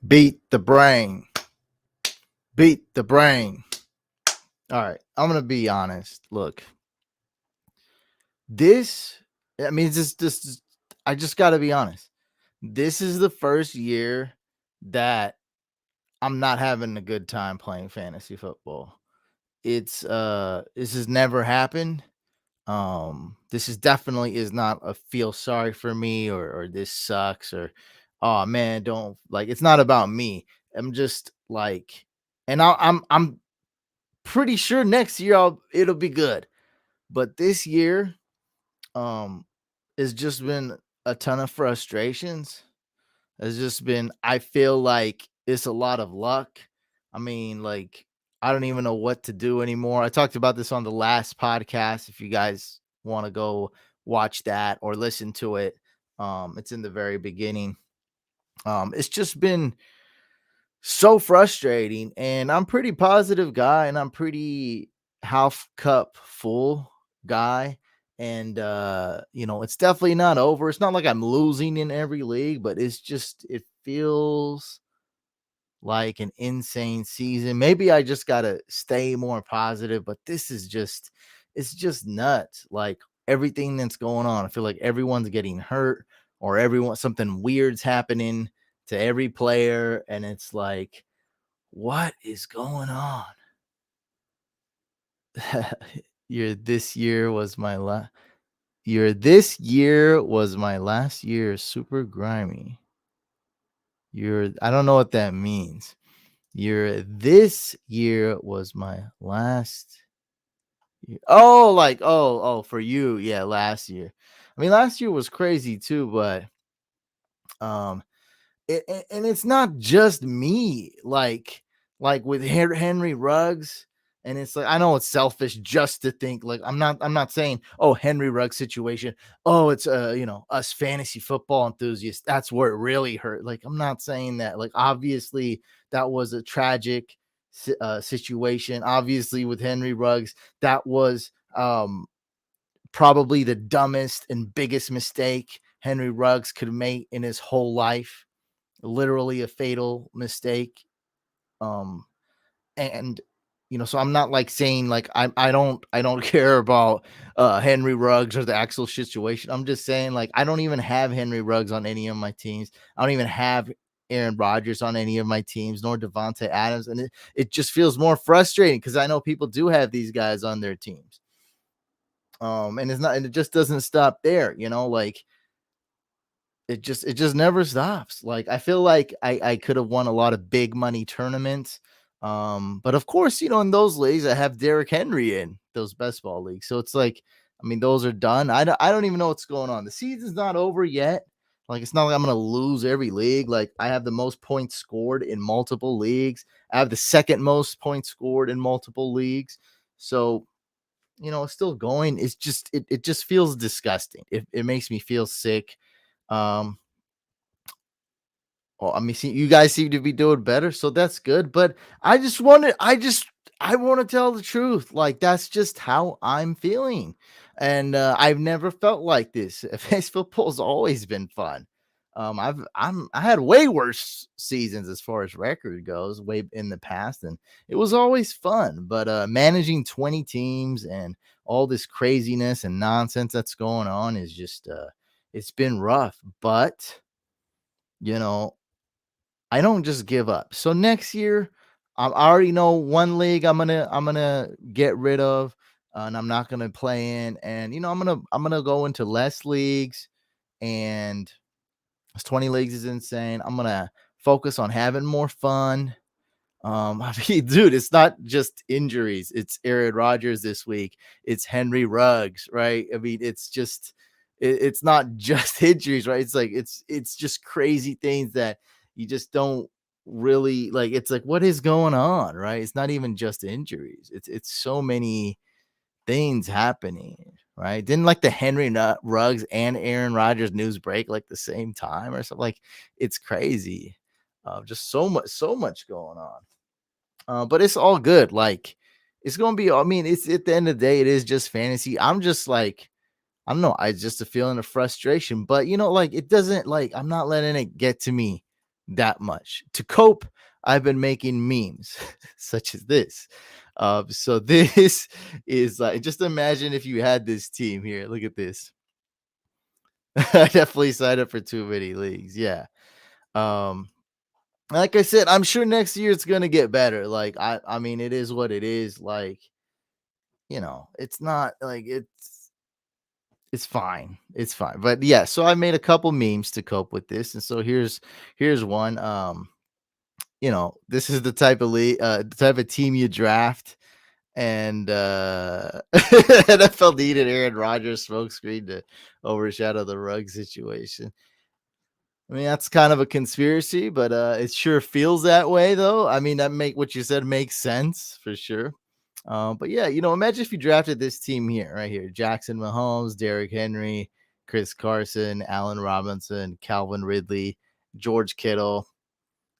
Beat the brain. Beat the brain. All right. I'm going to be honest. Look, this, I mean, I just got to be honest. This is the first year that I'm not having a good time playing fantasy football. This has never happened. This is definitely is not a feel sorry for me or this sucks or oh man, don't like it's not about me. I'm just like and I'm pretty sure next year it'll be good. But this year, um, it's just been a ton of frustrations. It's just been I feel like it's a lot of luck. I mean, like, I don't even know what to do anymore. I talked about this on the last podcast. If you guys want to go watch that or listen to it, it's in the very beginning. It's just been so frustrating, and I'm pretty positive guy, and I'm pretty half cup full guy. And it's definitely not over. It's not like I'm losing in every league, but it feels like an insane season. Maybe I just gotta stay more positive, but it's just nuts. Like everything that's going on. I feel like everyone's getting hurt or everyone something weird's happening to every player, and it's like what is going on? Your this year was my last. Your this year was my last year. Super grimy. I don't know what that means. Your this year was my last year. Oh, like for you, yeah, last year. I mean, last year was crazy too, but um, and it's not just me, like with Henry Ruggs, and it's like I know it's selfish just to think like I'm not saying oh Henry Ruggs situation, oh it's us fantasy football enthusiasts, that's where it really hurt. Like I'm not saying that. Like obviously that was a tragic situation. Obviously with Henry Ruggs, that was probably the dumbest and biggest mistake Henry Ruggs could make in his whole life, literally a fatal mistake. Um, and so I'm not like saying like I don't care about Henry Ruggs or the actual situation. I'm just saying like I don't even have Henry Ruggs on any of my teams. I don't even have Aaron Rodgers on any of my teams, nor Devontae Adams, and it just feels more frustrating because I know people do have these guys on their teams. And it just doesn't stop there, like it just never stops. Like I feel like I could have won a lot of big money tournaments. But of course, in those leagues I have Derrick Henry in those best ball leagues. So it's like, I mean, those are done. I don't even know what's going on. The season's not over yet. Like it's not like I'm gonna lose every league. Like I have the most points scored in multiple leagues. I have the second most points scored in multiple leagues. So it's still going. It just feels disgusting. It makes me feel sick. Um, I mean, you guys seem to be doing better, so that's good. But I want to tell the truth. Like that's just how I'm feeling, and I've never felt like this. Fantasy football's always been fun. I had way worse seasons as far as record goes, way in the past, and it was always fun. But managing 20 teams and all this craziness and nonsense that's going on is just it's been rough. But you know I don't just give up. So next year, I already know one league I'm gonna get rid of, and I'm not gonna play in. And I'm gonna go into less leagues, and 20 leagues is insane. I'm gonna focus on having more fun. I mean, dude, it's not just injuries. It's Aaron Rodgers this week. It's Henry Ruggs, right? I mean, it's not just injuries, right? It's like it's just crazy things that you just don't really like. It's like what is going on, right? It's not even just injuries. It's so many things happening, right? Didn't like the Ruggs and Aaron Rodgers news break like the same time or something? Like it's crazy. Just so much going on. But it's all good. Like it's gonna be. I mean, it's at the end of the day, it is just fantasy. I'm just like, I don't know. I just a feeling of frustration, but like it doesn't like I'm not letting it get to me that much. To cope, I've been making memes such as this. So this is like, just imagine if you had this team here. Look at this. I definitely signed up for too many leagues. Yeah. Um, like I said, I'm sure next year it's gonna get better. Like I mean, it is what it is. Like, it's not like it's fine. It's fine. But yeah, so I made a couple memes to cope with this. And so here's one. This is the type of the type of team you draft. And NFL needed Aaron Rodgers smokescreen to overshadow the rug situation. I mean, that's kind of a conspiracy, but it sure feels that way, though. I mean, that make what you said makes sense for sure. But yeah, imagine if you drafted this team here, right here: Jackson Mahomes, Derrick Henry, Chris Carson, Allen Robinson, Calvin Ridley, George Kittle,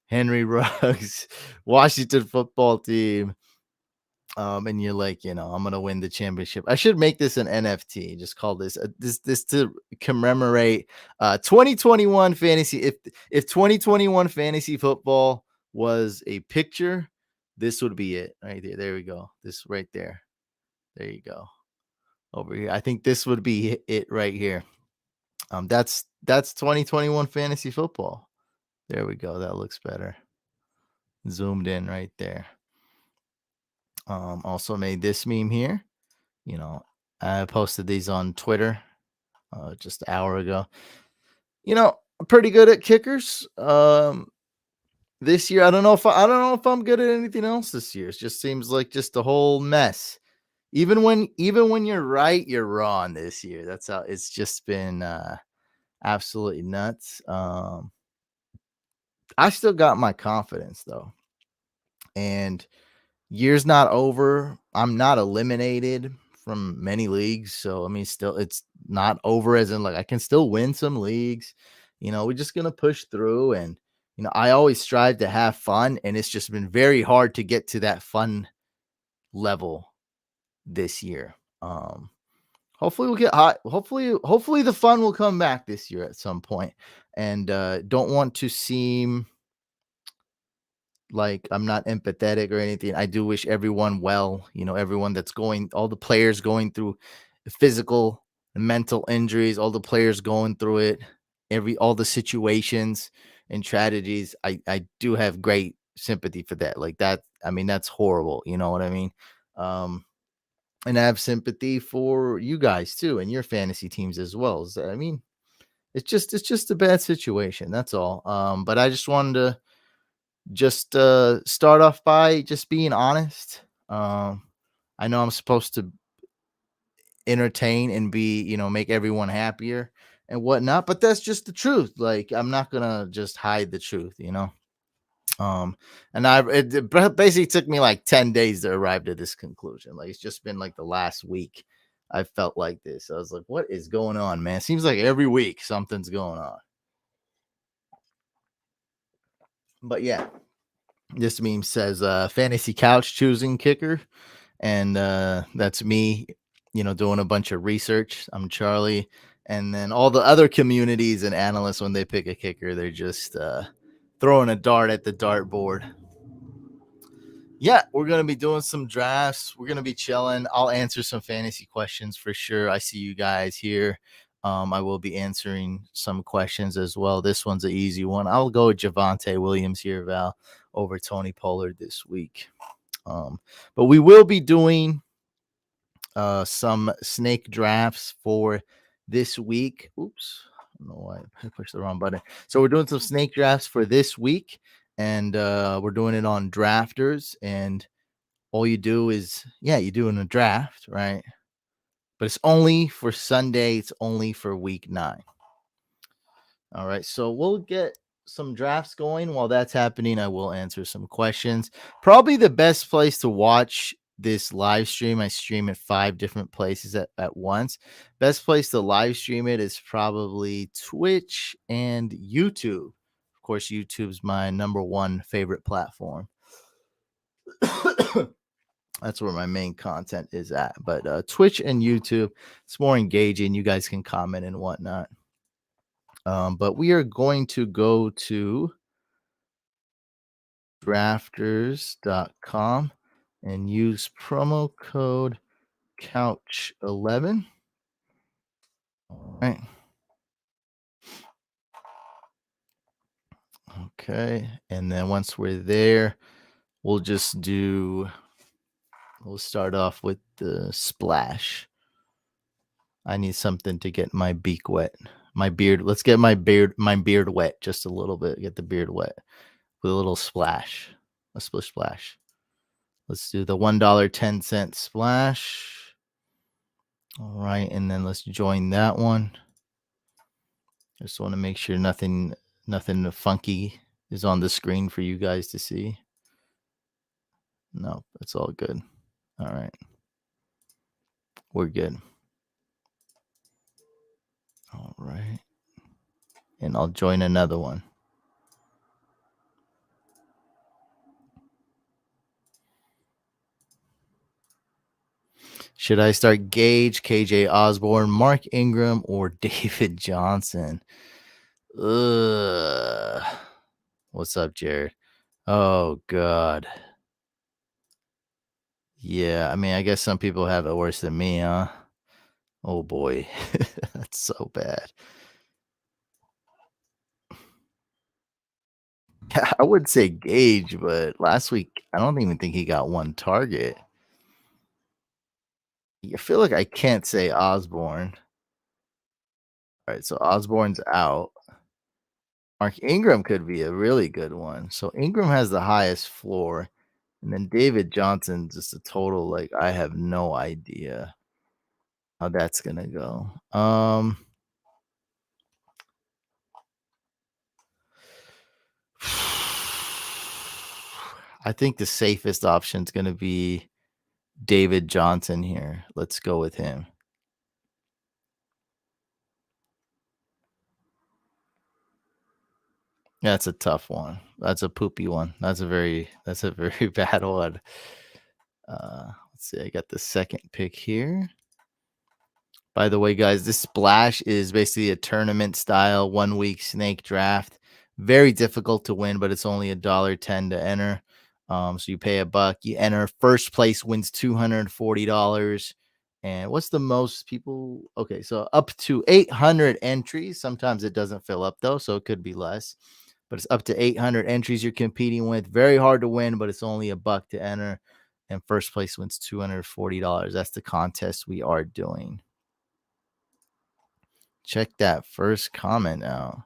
Henry Ruggs, Washington football team. And you're like, I'm gonna win the championship. I should make this an NFT. Just call this to commemorate 2021 fantasy. If 2021 fantasy football was a picture, this would be it right there. There we go. This right there. There you go. Over here. I think this would be it right here. That's 2021 fantasy football. There we go. That looks better. Zoomed in right there. Also made this meme here. You know, I posted these on Twitter just an hour ago. I'm pretty good at kickers. This year, I don't know if I'm good at anything else this year. It just seems like just a whole mess. Even when you're right, you're wrong this year. That's how it's just been absolutely nuts. I still got my confidence though, and year's not over. I'm not eliminated from many leagues. So I mean, still it's not over as in like I can still win some leagues. We're just gonna push through and I always strive to have fun, and it's just been very hard to get to that fun level this year. Hopefully we'll get hot. Hopefully the fun will come back this year at some point. And don't want to seem like I'm not empathetic or anything. I do wish everyone well, everyone that's all the players going through physical and mental injuries, all the players going through it, all the situations and tragedies. I do have great sympathy for that. Like that, I mean, that's horrible. You know what I mean? Um, and I have sympathy for you guys too and your fantasy teams as well. I mean, it's just a bad situation. That's all. But I just wanted to start off by just being honest. I know I'm supposed to entertain and make everyone happier and whatnot, but that's just the truth. Like, I'm not gonna just hide the truth. And it basically took me like 10 days to arrive to this conclusion. Like, it's just been like the last week I felt like this. I was like, what is going on, man? Seems like every week something's going on. But yeah, this meme says fantasy couch choosing kicker. And that's me, doing a bunch of research. I'm Charlie. And then all the other communities and analysts, when they pick a kicker, they're just throwing a dart at the dartboard. Yeah, we're gonna be doing some drafts. We're gonna be chilling. I'll answer some fantasy questions for sure. I see you guys here. I will be answering some questions as well. This one's an easy one. I'll go with Javonte Williams here, Val, over Tony Pollard this week. But we will be doing some snake drafts for this week. Oops. I don't know why I pushed the wrong button. So we're doing some snake drafts for this week, and we're doing it on drafters. And all you do is, you do in a draft, right? But it's only for Sunday. It's only for week 9. All right. So we'll get some drafts going. While that's happening, I will answer some questions. Probably the best place to watch this live stream. I stream at 5 different places at once. Best place to live stream it is probably Twitch and YouTube. Of course, YouTube's my number one favorite platform. That's where my main content is at. But Twitch and YouTube, it's more engaging. You guys can comment and whatnot. But we are going to go to drafters.com and use promo code couch11. All right. Okay. And then once we're there, we'll just do, we'll start off with the splash. I need something to get my beak wet. My beard. Let's get my beard wet just a little bit. Get the beard wet with a little splash. A splish splash. Let's do the $1.10 splash. All right, and then let's join that one. Just want to make sure nothing funky is on the screen for you guys to see. No, it's all good. All right. We're good. All right. And I'll join another one. Should I start Gage, KJ Osborne, Mark Ingram, or David Johnson? Ugh. What's up, Jared? Oh God. Yeah, I mean, I guess some people have it worse than me, huh? Oh boy. That's so bad. Yeah, I would say Gage, but last week I don't even think he got one target. I feel like I can't say Osborne. All right, so Osborne's out. Mark Ingram could be a really good one. So Ingram has the highest floor, and then David Johnson just a total like I have no idea how that's gonna go. I think the safest option is gonna be David Johnson here. Let's go with him. That's a tough one. That's a poopy one. That's a very bad one. Let's see. I got the second pick here. By the way, guys, this splash is basically a tournament style 1 week snake draft. Very difficult to win, but it's only $1.10 to enter. So you pay $1, you enter. First place wins $240. And what's the most people? Okay, so up to 800 entries. Sometimes it doesn't fill up though, so it could be less. But it's up to 800 entries you're competing with. Very hard to win, but it's only $1 to enter. And first place wins $240. That's the contest we are doing. Check that first comment out.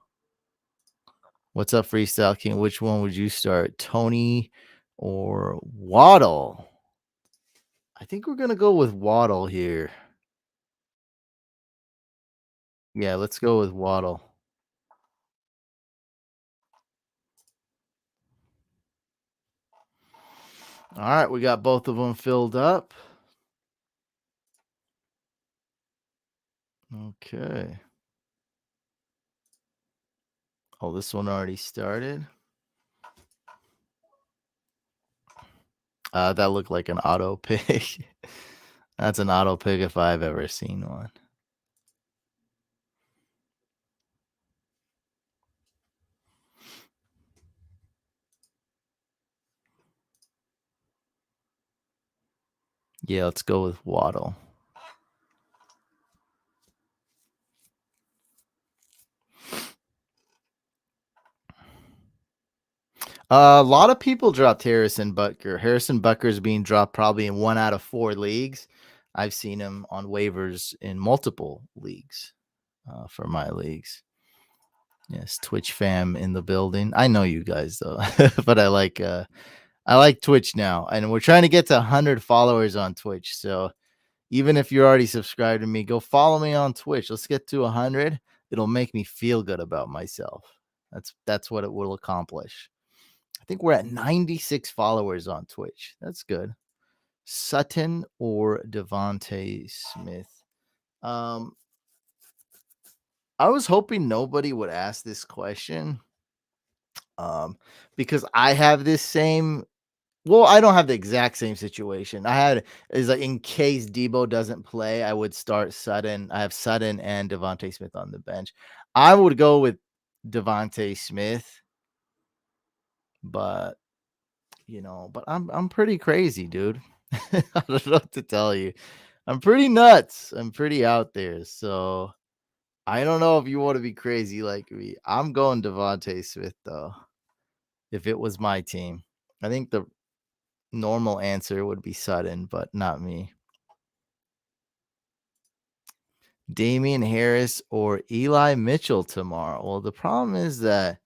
What's up, Freestyle King? Which one would you start, Tony or Waddle? I think we're gonna go with Waddle here. Yeah, let's go with Waddle. All right, we got both of them filled up. Okay. Oh, this one already started. That looked like an auto pick. That's an auto pick if I've ever seen one. Yeah, let's go with Waddle. A lot of people dropped Harrison Butker. Harrison Butker is being dropped probably in 1 out of 4 leagues. I've seen him on waivers in multiple leagues for my leagues. Yes, Twitch fam in the building. I know you guys though, but I like Twitch now, and we're trying to get to 100 followers on Twitch. So even if you're already subscribed to me, go follow me on Twitch. Let's get to 100. It'll make me feel good about myself. That's what it will accomplish. I think we're at 96 followers on Twitch. That's good. Sutton or Devonte Smith? Um, I was hoping nobody would ask this question. Because I have this same. Well, I don't have the exact same situation. I had is like in case Debo doesn't play, I would start Sutton. I have Sutton and Devonte Smith on the bench. I would go with Devonte Smith, but but I'm pretty crazy, dude. I don't know what to tell you. I'm pretty nuts. I'm pretty out there. So I don't know if you want to be crazy like me. I'm going Devontae Smith though. If it was my team, I think the normal answer would be Sutton, but not me. Damian Harris or Eli Mitchell tomorrow. Well, the problem is that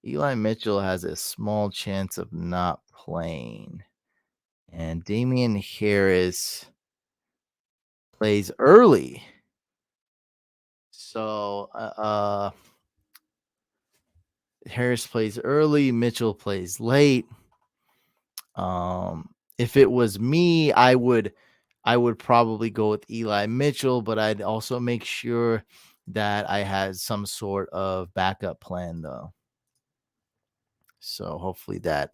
Eli Mitchell has a small chance of not playing, and Damian Harris plays early. So, Harris plays early, Mitchell plays late. If it was me, I would probably go with Eli Mitchell, but I'd also make sure that I had some sort of backup plan though. So hopefully that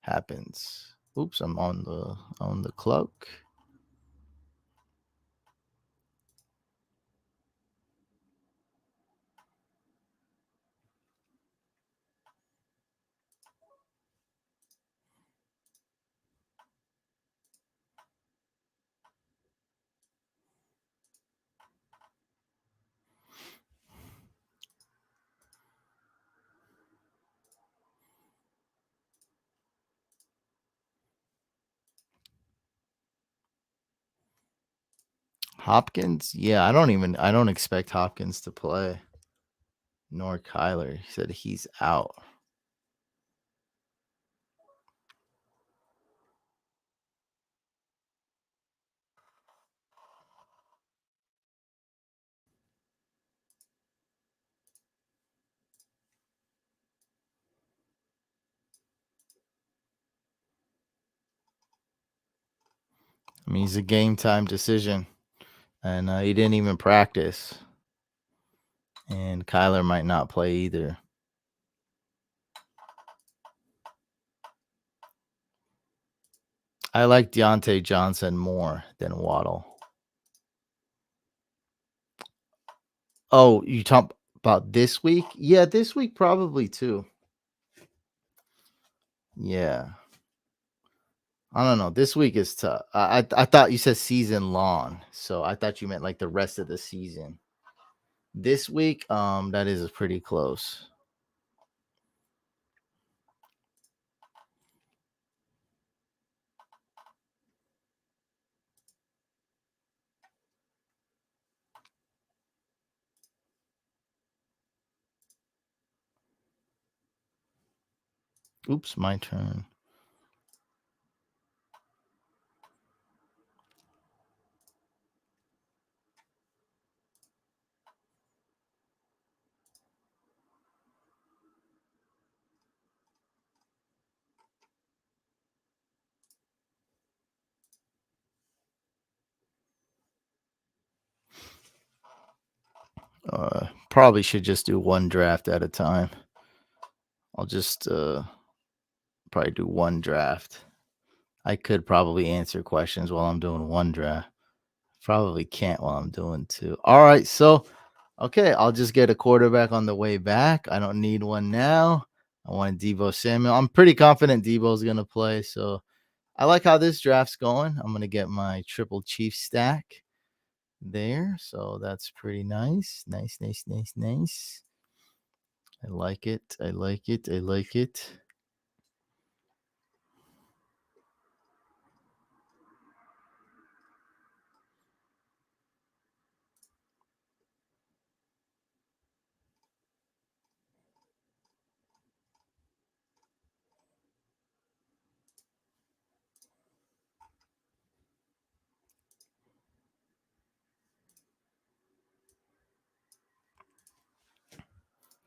happens. Oops, I'm on the clock. Hopkins? Yeah, I don't expect Hopkins to play, nor Kyler. He said he's out. I mean, he's a game time decision, and he didn't even practice. And Kyler might not play either. I like Deontay Johnson more than Waddle. Oh, you talk about this week? Yeah, this week probably too. Yeah. I don't know. This week is tough. I thought you said season long, so I thought you meant like the rest of the season. This week, that is pretty close. Oops, my turn. Probably should just do one draft at a time. I'll just probably do one draft. I could probably answer questions while I'm doing one draft. Probably can't while I'm doing two. All right, so okay, I'll just get a quarterback on the way back. I don't need one now. I want Debo Samuel. I'm pretty confident Debo's gonna play. So I like how this draft's going. I'm gonna get my triple chief stack there. So that's pretty nice. Nice, nice, nice, nice. I like it. I like it. I like it.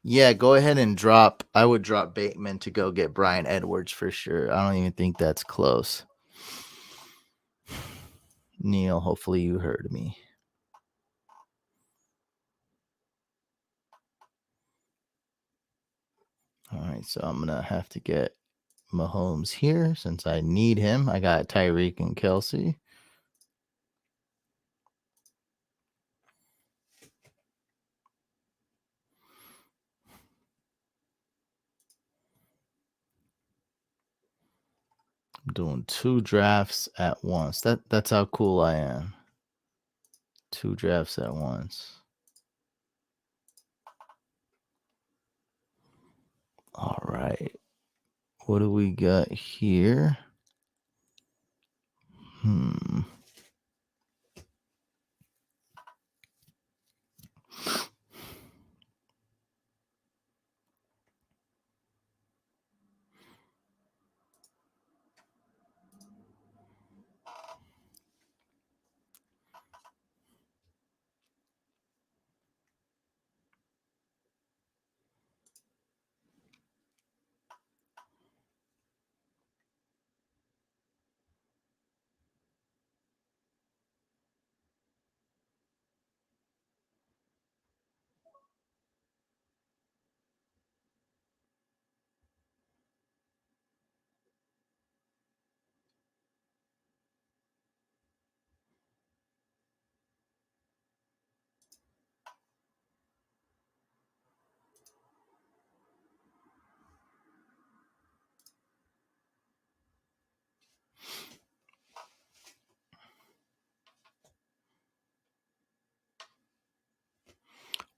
Yeah, go ahead and drop. I would drop Bateman to go get Brian Edwards for sure. I don't even think that's close. Neil, hopefully you heard me. All right, so I'm gonna have to get Mahomes here since I need him. I got Tyreek and Kelsey. I'm doing 2 drafts at once. That's how cool I am. 2 drafts at once. All right. What do we got here? Hmm.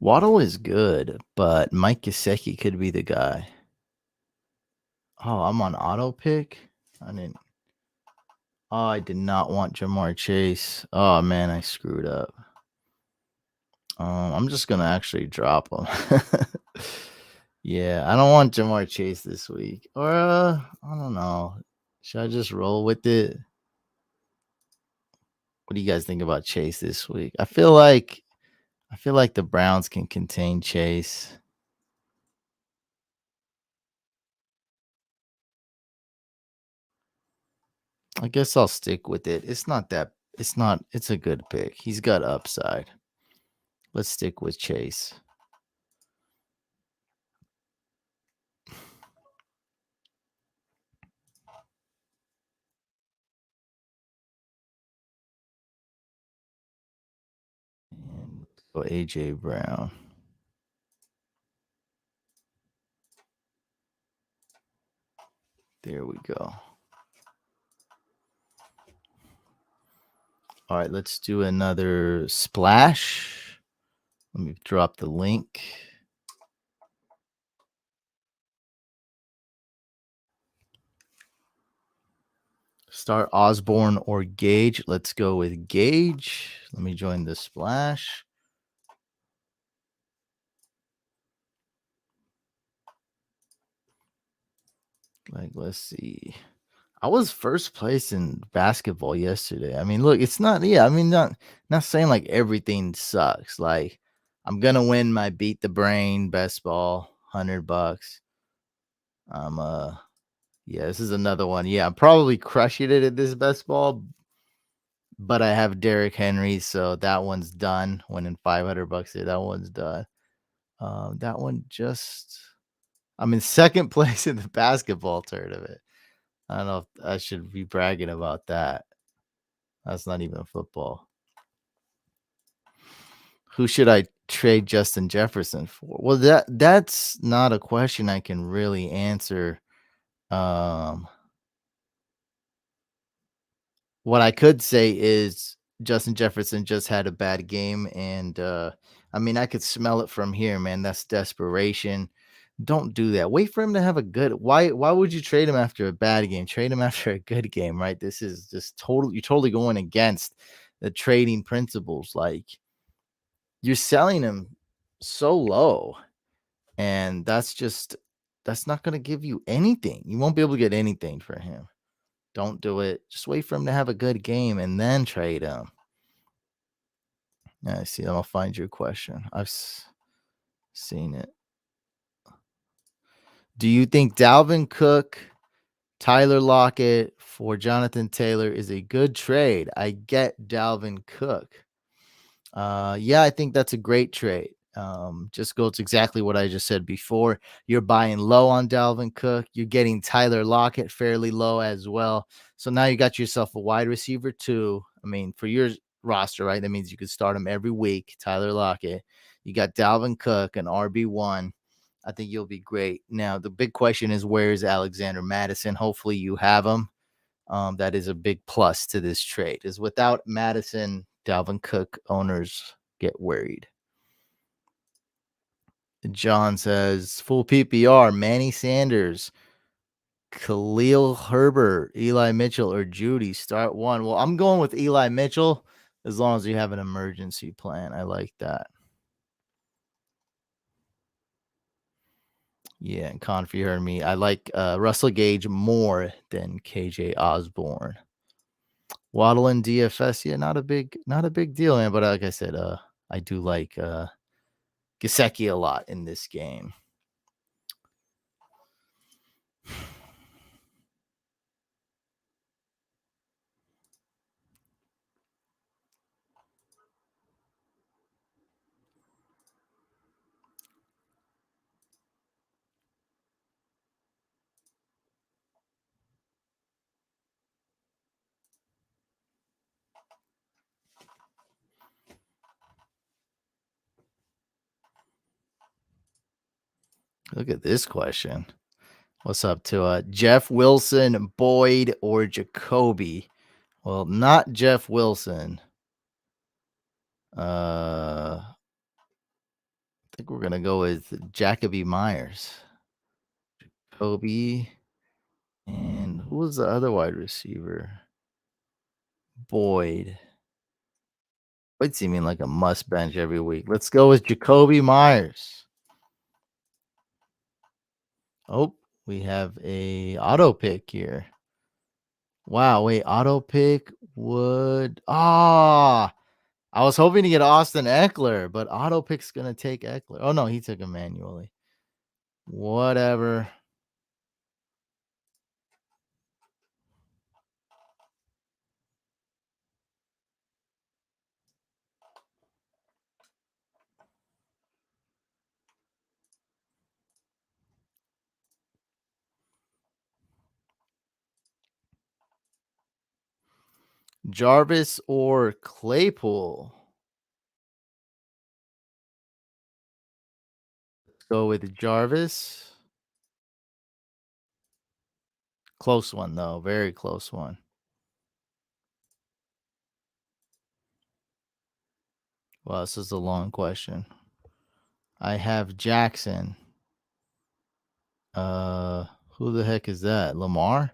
Waddle is good, but Mike Gesicki could be the guy. Oh, I'm on auto pick? I didn't Oh, I did not want Jamar Chase. Oh, man, I screwed up. I'm just gonna actually drop him. Yeah, I don't want Jamar Chase this week. Or, I don't know. Should I just roll with it? What do you guys think about Chase this week? I feel like the Browns can contain Chase. I guess I'll stick with it. It's a good pick. He's got upside. Let's stick with Chase. And go AJ Brown. There we go. All right, let's do another splash. Let me drop the link. Start Osborne or Gage. Let's go with Gage. Let me join the splash. Let's see. I was first place in basketball yesterday. I mean, look, it's not, yeah, I mean, not saying like everything sucks. Like, I'm gonna win my beat the brain best ball, $100. I'm yeah, this is another one. Yeah, I'm probably crushing it at this best ball, but I have Derrick Henry, so that one's done. Winning $500 here, that one's done. That one just I'm in second place in the basketball tournament. I don't know if I should be bragging about that. That's not even football. Who should I trade Justin Jefferson for? Well, that's not a question I can really answer. Um, what I could say is Justin Jefferson just had a bad game, and I mean I could smell it from here, man. That's desperation. Don't do that. Wait for him to have a good. Why would you trade him after a bad game? Trade him after a good game, right? This is just total. You're totally going against the trading principles. Like you're selling him so low, and that's not going to give you anything. You won't be able to get anything for him. Don't do it. Just wait for him to have a good game and then trade him. Yeah, I see. I'll find your question. Seen it. Do you think Dalvin Cook, Tyler Lockett for Jonathan Taylor is a good trade? I get Dalvin Cook. Yeah, I think that's a great trade. Just goes exactly what I just said before. You're buying low on Dalvin Cook. You're getting Tyler Lockett fairly low as well. So now you got yourself a wide receiver too. I mean, for your roster, right? That means you could start him every week. Tyler Lockett. You got Dalvin Cook, an RB1. I think you'll be great. Now, the big question is where is Alexander Madison? Hopefully you have him. That is a big plus to this trade. Is without Madison, Dalvin Cook owners get worried. John says full PPR, Manny Sanders, Khalil Herbert, Eli Mitchell, or Judy. Start one. Well, I'm going with Eli Mitchell as long as you have an emergency plan. I like that. Yeah, and Conf, you heard me. I like Russell Gage more than KJ Osborne. Waddle and DFS, yeah, not a big deal, man. But like I said, I do like Gesicki a lot in this game. Look at this question. What's up to Jeff Wilson, Boyd, or Jacoby? Well, not Jeff Wilson. I think we're gonna go with Jacoby Myers, Jacoby, and who was the other wide receiver? Boyd. Boyd seeming like a must bench every week. Let's go with Jacoby Myers. Oh, we have a auto pick here. Wow, wait, auto pick would I was hoping to get Austin Eckler, but auto pick's gonna take Eckler. Oh no, he took him manually. Whatever. Jarvis or Claypool? Go with Jarvis. Close one though, very close one. Well, this is a long question. I have Jackson. Who the heck is that? Lamar?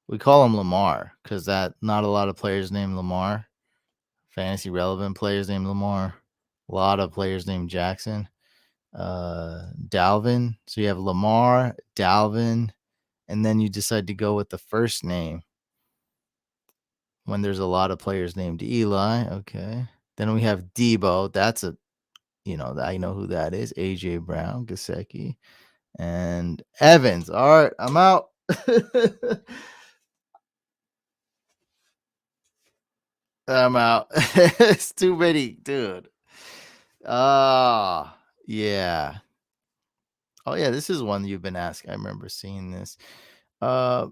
We call him Lamar because that not a lot of players named Lamar. Fantasy relevant players named Lamar. A lot of players named Jackson. Dalvin. So you have Lamar, Dalvin, and then you decide to go with the first name when there's a lot of players named Eli. Okay. Then we have Debo. That's I know who that is. AJ Brown, Gasecki, and Evans. All right, I'm out. I'm out. It's too many, dude. Ah, yeah. Oh yeah, this is one you've been asking. I remember seeing this. Uh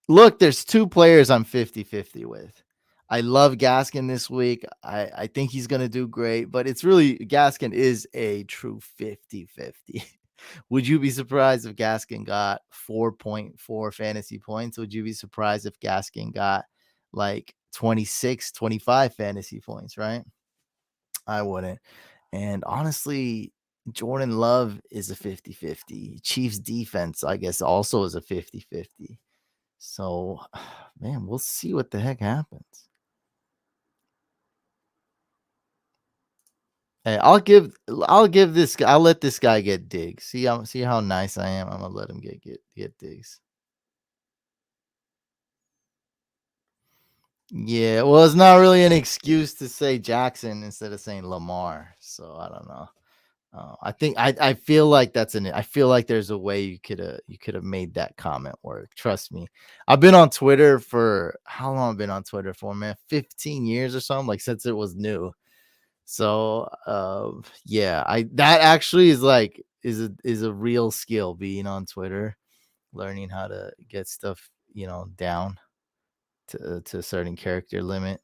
Look, there's 2 players I'm 50-50 with. I love Gaskin this week. I think he's gonna do great, but it's really Gaskin is a true 50-50. Would you be surprised if Gaskin got 4.4 fantasy points? Would you be surprised if Gaskin got like 26, 25 fantasy points, right? I wouldn't. And honestly, Jordan Love is a 50-50. Chiefs defense, I guess, also is a 50-50. So, man, we'll see what the heck happens. Hey, I'll give this guy I'll let this guy get digs. See how nice I am. I'm gonna let him get digs. Yeah, well, it's not really an excuse to say Jackson instead of saying Lamar. So I don't know. I think I feel like I feel like there's a way you could have made that comment work. Trust me. I've been on Twitter for how long I've been on Twitter for, man? 15 years or something, like since it was new. So yeah, I that actually is a real skill being on Twitter, learning how to get stuff, down to a certain character limit.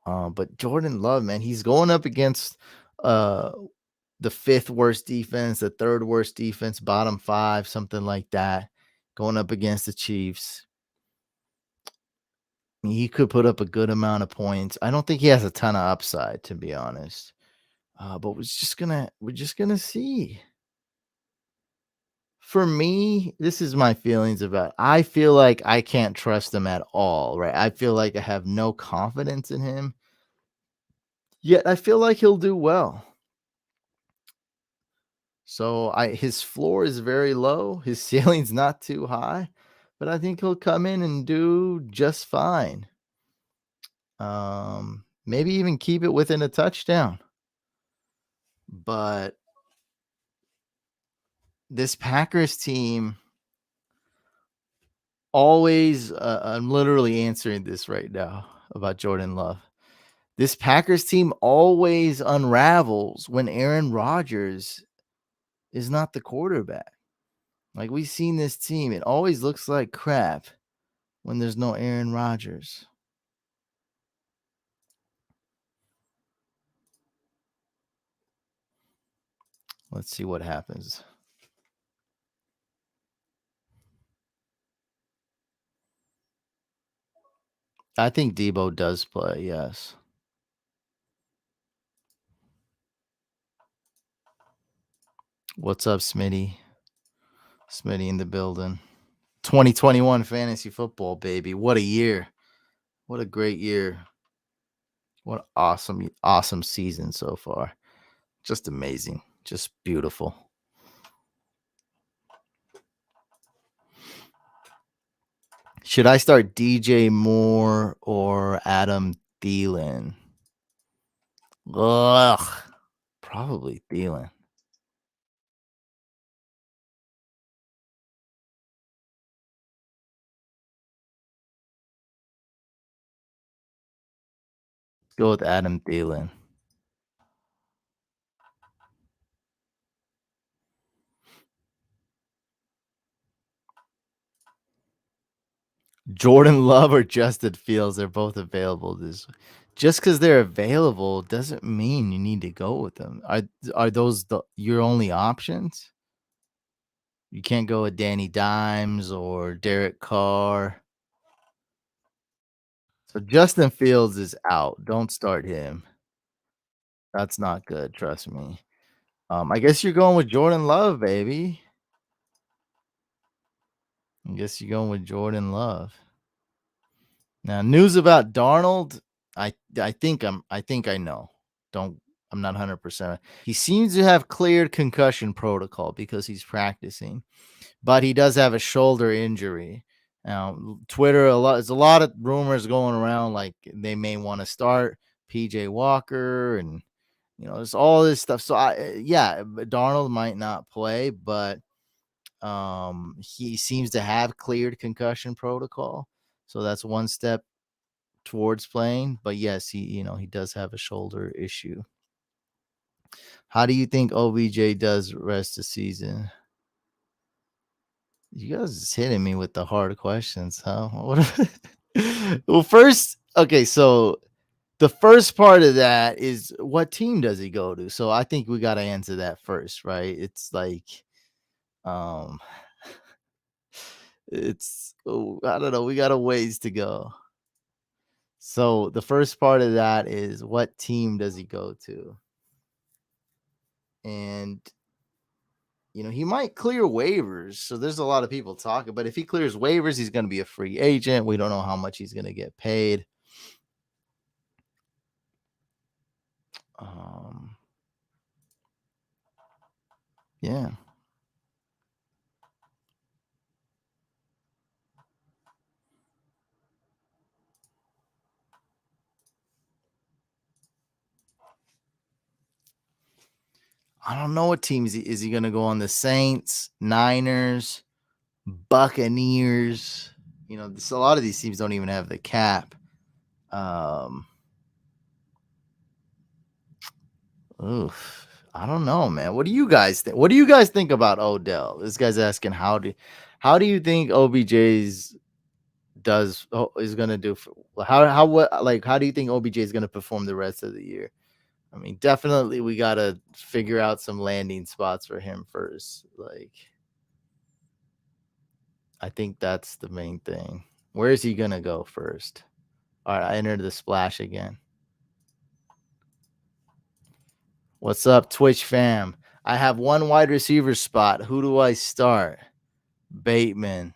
But Jordan Love, man, he's going up against uh the 5th worst defense, the 3rd worst defense, bottom 5, something like that, going up against the Chiefs. He could put up a good amount of points. I don't think he has a ton of upside, to be honest. But we're just gonna see. For me, this is my feelings about I feel like I can't trust him at all, right? I feel like I have no confidence in him, yet I feel like he'll do well. So I his floor is very low, his ceiling's not too high, but I think he'll come in and do just fine. Maybe even keep it within a touchdown. But this Packers team always I'm literally answering this right now about Jordan Love. This Packers team always unravels when Aaron Rodgers is not the quarterback. Like we've seen this team, it always looks like crap when there's no Aaron Rodgers. Let's see what happens. I think Debo does play, yes. What's up, Smitty? Smitty in the building. 2021 fantasy football, baby. What a year. What a great year. What an awesome season so far. Just amazing. Just beautiful. Should I start DJ Moore or Adam Thielen? Ugh. Probably Thielen. Go with Adam Thielen. Jordan Love or Justin Fields, they're both available. Just because they're available doesn't mean you need to go with them. Are those your only options? You can't go with Danny Dimes or Derek Carr. So Justin Fields is out. Don't start him. That's not good. Trust me. I guess you're going with Jordan Love, baby. I guess you're going with Jordan Love. Now, news about Darnold. I think I know. Don't I'm not 100%. He seems to have cleared concussion protocol because he's practicing, but he does have a shoulder injury. Now, Twitter there's a lot of rumors going around like they may want to start PJ Walker and there's all this stuff. So yeah, Darnold might not play, but he seems to have cleared concussion protocol. So that's one step towards playing. But yes, he does have a shoulder issue. How do you think OBJ does rest the season? You guys is hitting me with the hard questions, huh? Well, first, okay, so the first part of that is what team does he go to? So I think we got to answer that first, right? It's like, um, I don't know. We got a ways to go. So the first part of that is what team does he go to? And he might clear waivers. So there's a lot of people talking, but if he clears waivers, he's going to be a free agent. We don't know how much he's going to get paid. Um, yeah. I don't know what team is he going to go on. The Saints, Niners, Buccaneers. A lot of these teams don't even have the cap. Oof. I don't know, man. What do you guys think? What do you guys think about Odell? This guy's asking how do you think OBJ's is gonna do? How do you think OBJ is gonna perform the rest of the year? I mean, definitely we gotta figure out some landing spots for him first. Like, I think that's the main thing. Where is he gonna go first? All right, I entered the splash again. What's up, Twitch fam? I have one wide receiver spot. Who do I start? Bateman,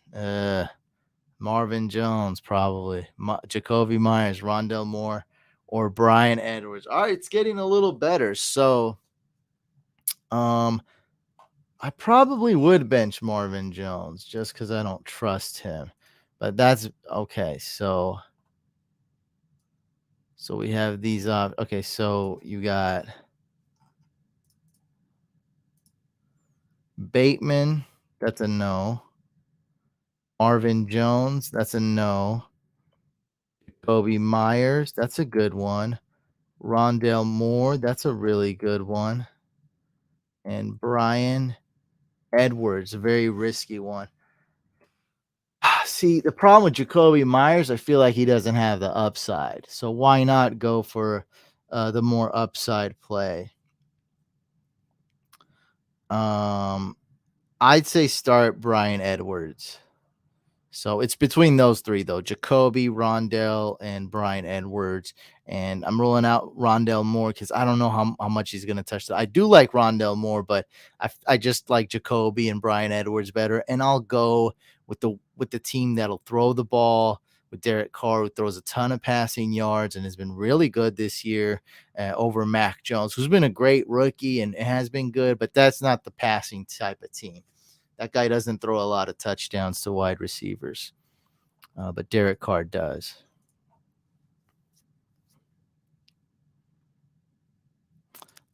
Marvin Jones, probably. Jacoby Myers, Rondell Moore, or Brian Edwards. All right, it's getting a little better. So, um, I probably would bench Marvin Jones just because I don't trust him. But that's okay. So we have these. Okay, so you got Bateman. That's a no. Marvin Jones. That's a no. Kobe Myers. That's a good one. Rondell Moore. That's a really good one. And Brian Edwards, a very risky one. See, the problem with Jacoby Myers, I feel like he doesn't have the upside. So why not go for the more upside play? Um, I'd say start Brian Edwards. So it's between those three though: Jacoby, Rondell, and Brian Edwards. And I'm rolling out Rondell Moore because I don't know how much he's gonna touch that. I do like Rondell Moore, but I just like Jacoby and Brian Edwards better. And I'll go with the team that'll throw the ball with Derek Carr, who throws a ton of passing yards and has been really good this year over Mac Jones, who's been a great rookie and has been good, but that's not the passing type of team. That guy doesn't throw a lot of touchdowns to wide receivers, but Derek Carr does.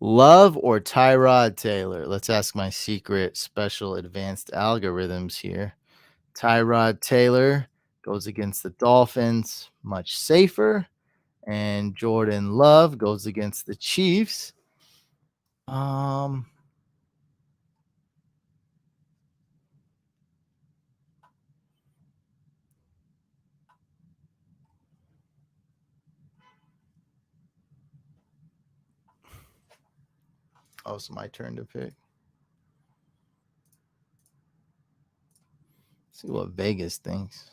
Love or Tyrod Taylor? Let's ask my secret special advanced algorithms here. Tyrod Taylor goes against the Dolphins, much safer. And Jordan Love goes against the Chiefs. Um, oh, it's my turn to pick. See what Vegas thinks.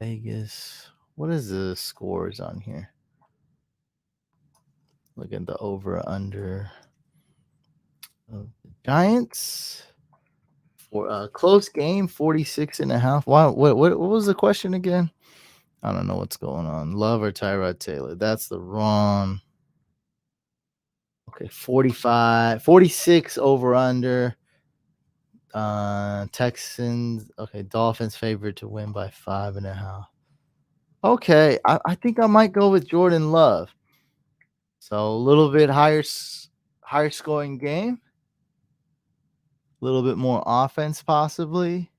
Vegas. What is the scores on here? Look at the over under of the Giants for a close game, 46 and a half. Wow, what was the question again? I don't know what's going on. Love or Tyrod Taylor? That's the wrong. Okay, 45, 46 over under. Texans. Okay, Dolphins favored to win by 5.5. Okay, I think I might go with Jordan Love. So a little bit higher scoring game, a little bit more offense possibly.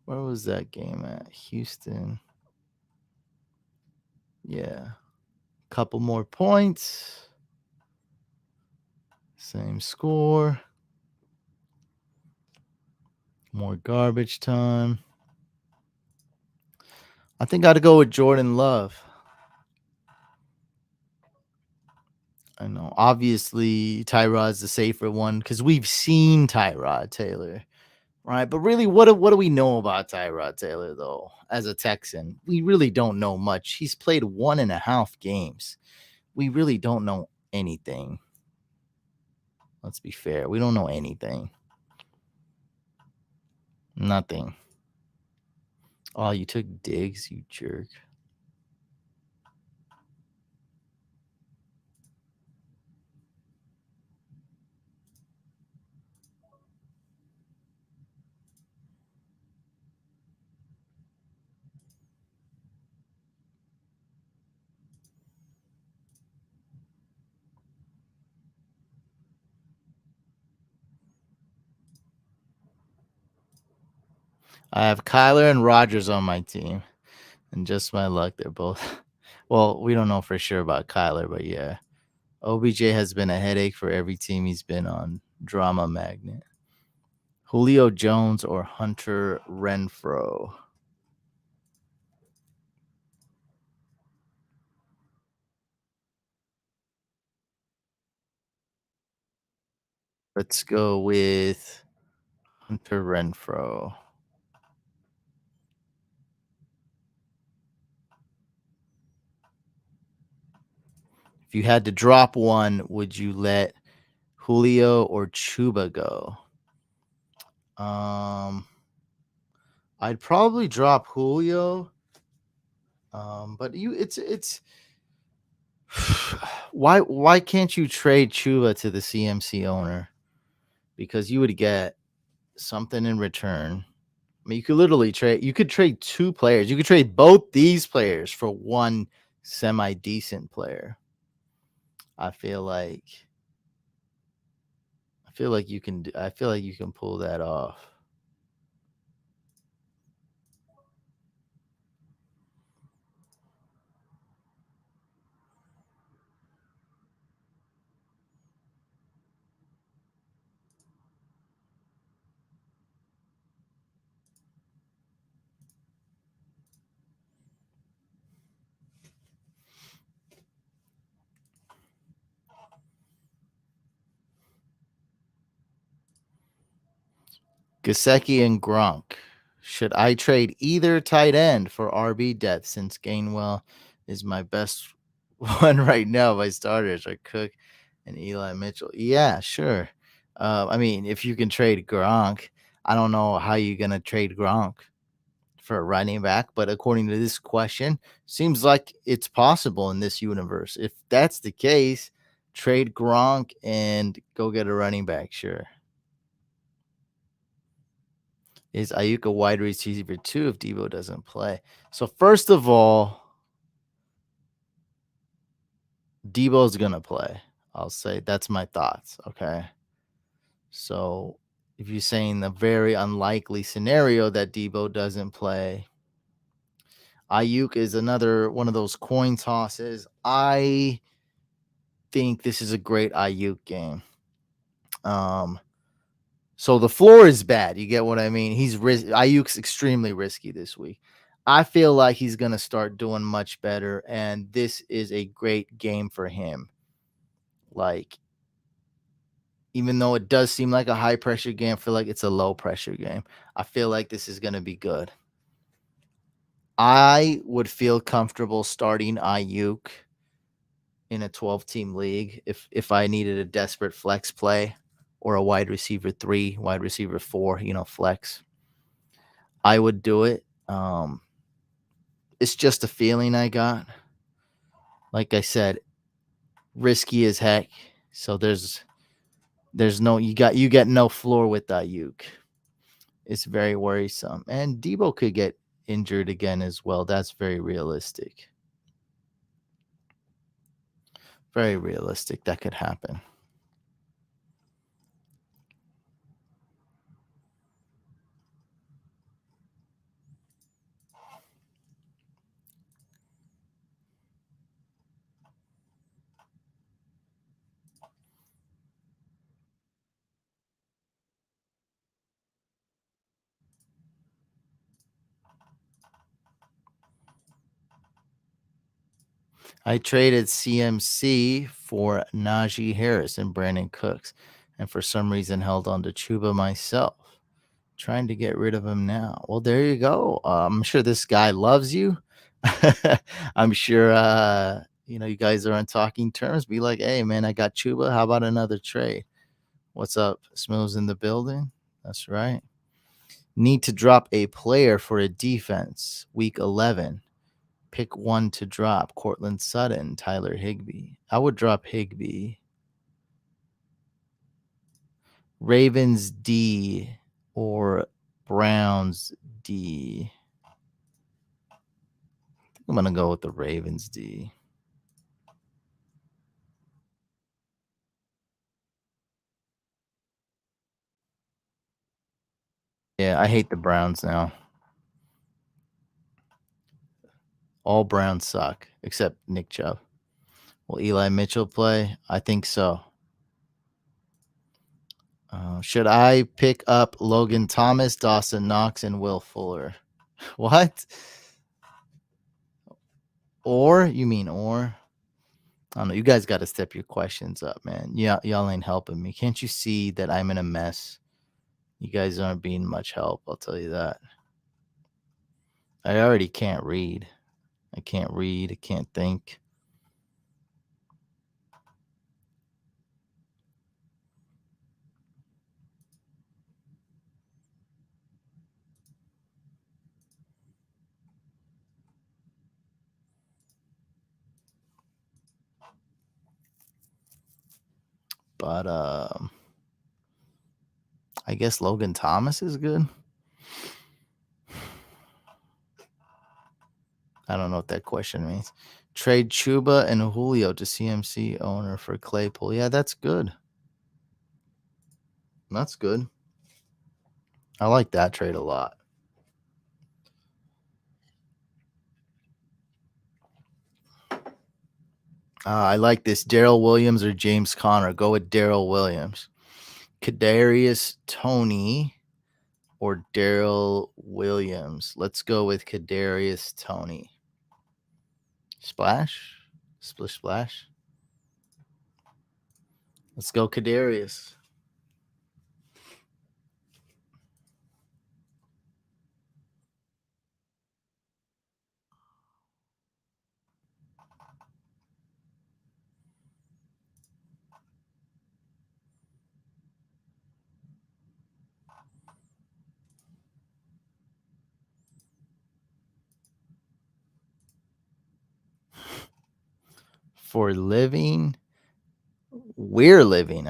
Where was that game at? Houston. Yeah. Couple more points. Same score. More garbage time. I think I'd go with Jordan Love. I know. Obviously, Tyrod's the safer one because we've seen Tyrod Taylor, right? But really, what do we know about Tyrod Taylor though? As a Texan, we really don't know much. He's played 1.5 games. We really don't know anything. Let's be fair. We don't know anything. Nothing. Oh, you took Diggs, you jerk. I have Kyler and Rogers on my team, and just my luck, they're both. Well, we don't know for sure about Kyler, but yeah, OBJ has been a headache for every team he's been on. Drama magnet. Julio Jones or Hunter Renfro. Let's go with Hunter Renfro. If you had to drop one, would you let Julio or Chuba go? Um, I'd probably drop Julio. But it's why can't you trade Chuba to the CMC owner? Because you would get something in return. I mean, you could trade two players. You could trade both these players for one semi decent player. I feel like I feel like you can pull that off. Gasecki and Gronk. Should I trade either tight end for RB depth since Gainwell is my best one right now? My starters are Cook and Eli Mitchell. Yeah, sure. I mean, if you can trade Gronk, I don't know how you're gonna trade Gronk for a running back, but according to this question, seems like it's possible in this universe. If that's the case, trade Gronk and go get a running back. Sure. Is Ayuk a wide receiver too if Debo doesn't play? So first of all, Debo's gonna play. I'll say that's my thoughts. Okay. So if you're saying the very unlikely scenario that Debo doesn't play, Ayuk is another one of those coin tosses. I think this is a great Ayuk game. Um, so the floor is bad. You get what I mean? Ayuk's extremely risky this week. I feel like he's gonna start doing much better, and this is a great game for him. Like, even though it does seem like a high pressure game, I feel like it's a low pressure game. I feel like this is gonna be good. I would feel comfortable starting Ayuk in a 12-team league if I needed a desperate flex play or a wide receiver 3, wide receiver 4, flex. I would do it. It's just a feeling I got. Like I said, risky as heck. So there's no you get no floor with Ayuk. It's very worrisome. And Debo could get injured again as well. That's very realistic. Very realistic. That could happen. I traded CMC for Najee Harris and Brandon Cooks, and for some reason held on to Chuba myself. Trying to get rid of him now. Well, there you go. I'm sure this guy loves you. I'm sure you guys are on talking terms. Be like, hey man, I got Chuba. How about another trade? What's up? Smooth's in the building. That's right. Need to drop a player for a defense. Week 11. Pick one to drop. Cortland Sutton, Tyler Higbee. I would drop Higbee. Ravens D or Browns D. I'm gonna go with the Ravens D. Yeah, I hate the Browns now. All Browns suck except Nick Chubb. Will Eli Mitchell play? I think so. Should I pick up Logan Thomas, Dawson Knox, and Will Fuller? What? Or? You mean or? I don't know. You guys got to step your questions up, man. Yeah, y'all ain't helping me. Can't you see that I'm in a mess? You guys aren't being much help. I'll tell you that. I already can't read. I can't read. I can't think. But I guess Logan Thomas is good. I don't know what that question means. Trade Chuba and Julio to CMC owner for Claypool. Yeah, that's good. That's good. I like that trade a lot. I like this. Daryl Williams or James Conner. Go with Daryl Williams. Kadarius Tony or Daryl Williams. Let's go with Kadarius Tony. Splash? Splish splash. Let's go Kadarius. For living, we're living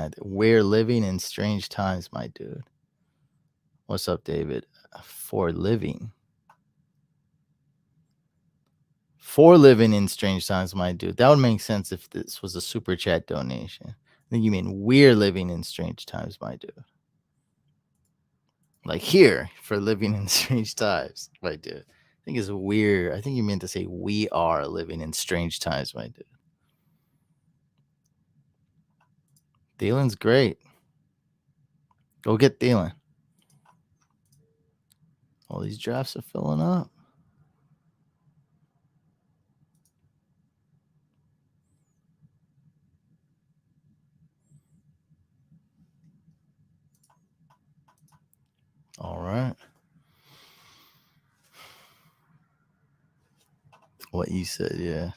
in strange times, my dude. What's up, David? For living. For living in strange times, my dude. That would make sense if this was a super chat donation. I think you mean we're living in strange times, my dude. Like here for living in strange times, my dude. I think it's weird. I think you meant to say we are living in strange times, my dude. Thielen's great. Go get Thielen. All these drafts are filling up. All right. What you said, yeah.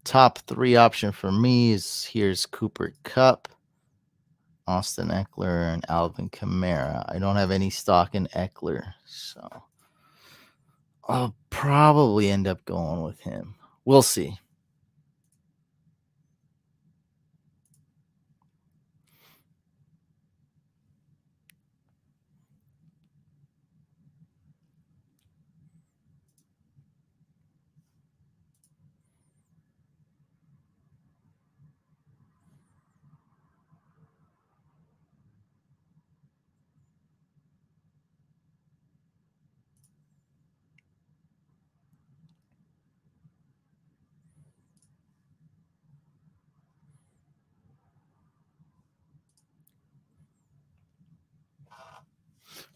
Top 3 option for me is here's Cooper Cup, Austin Eckler, and Alvin Kamara. I don't have any stock in Eckler, so I'll probably end up going with him. We'll see.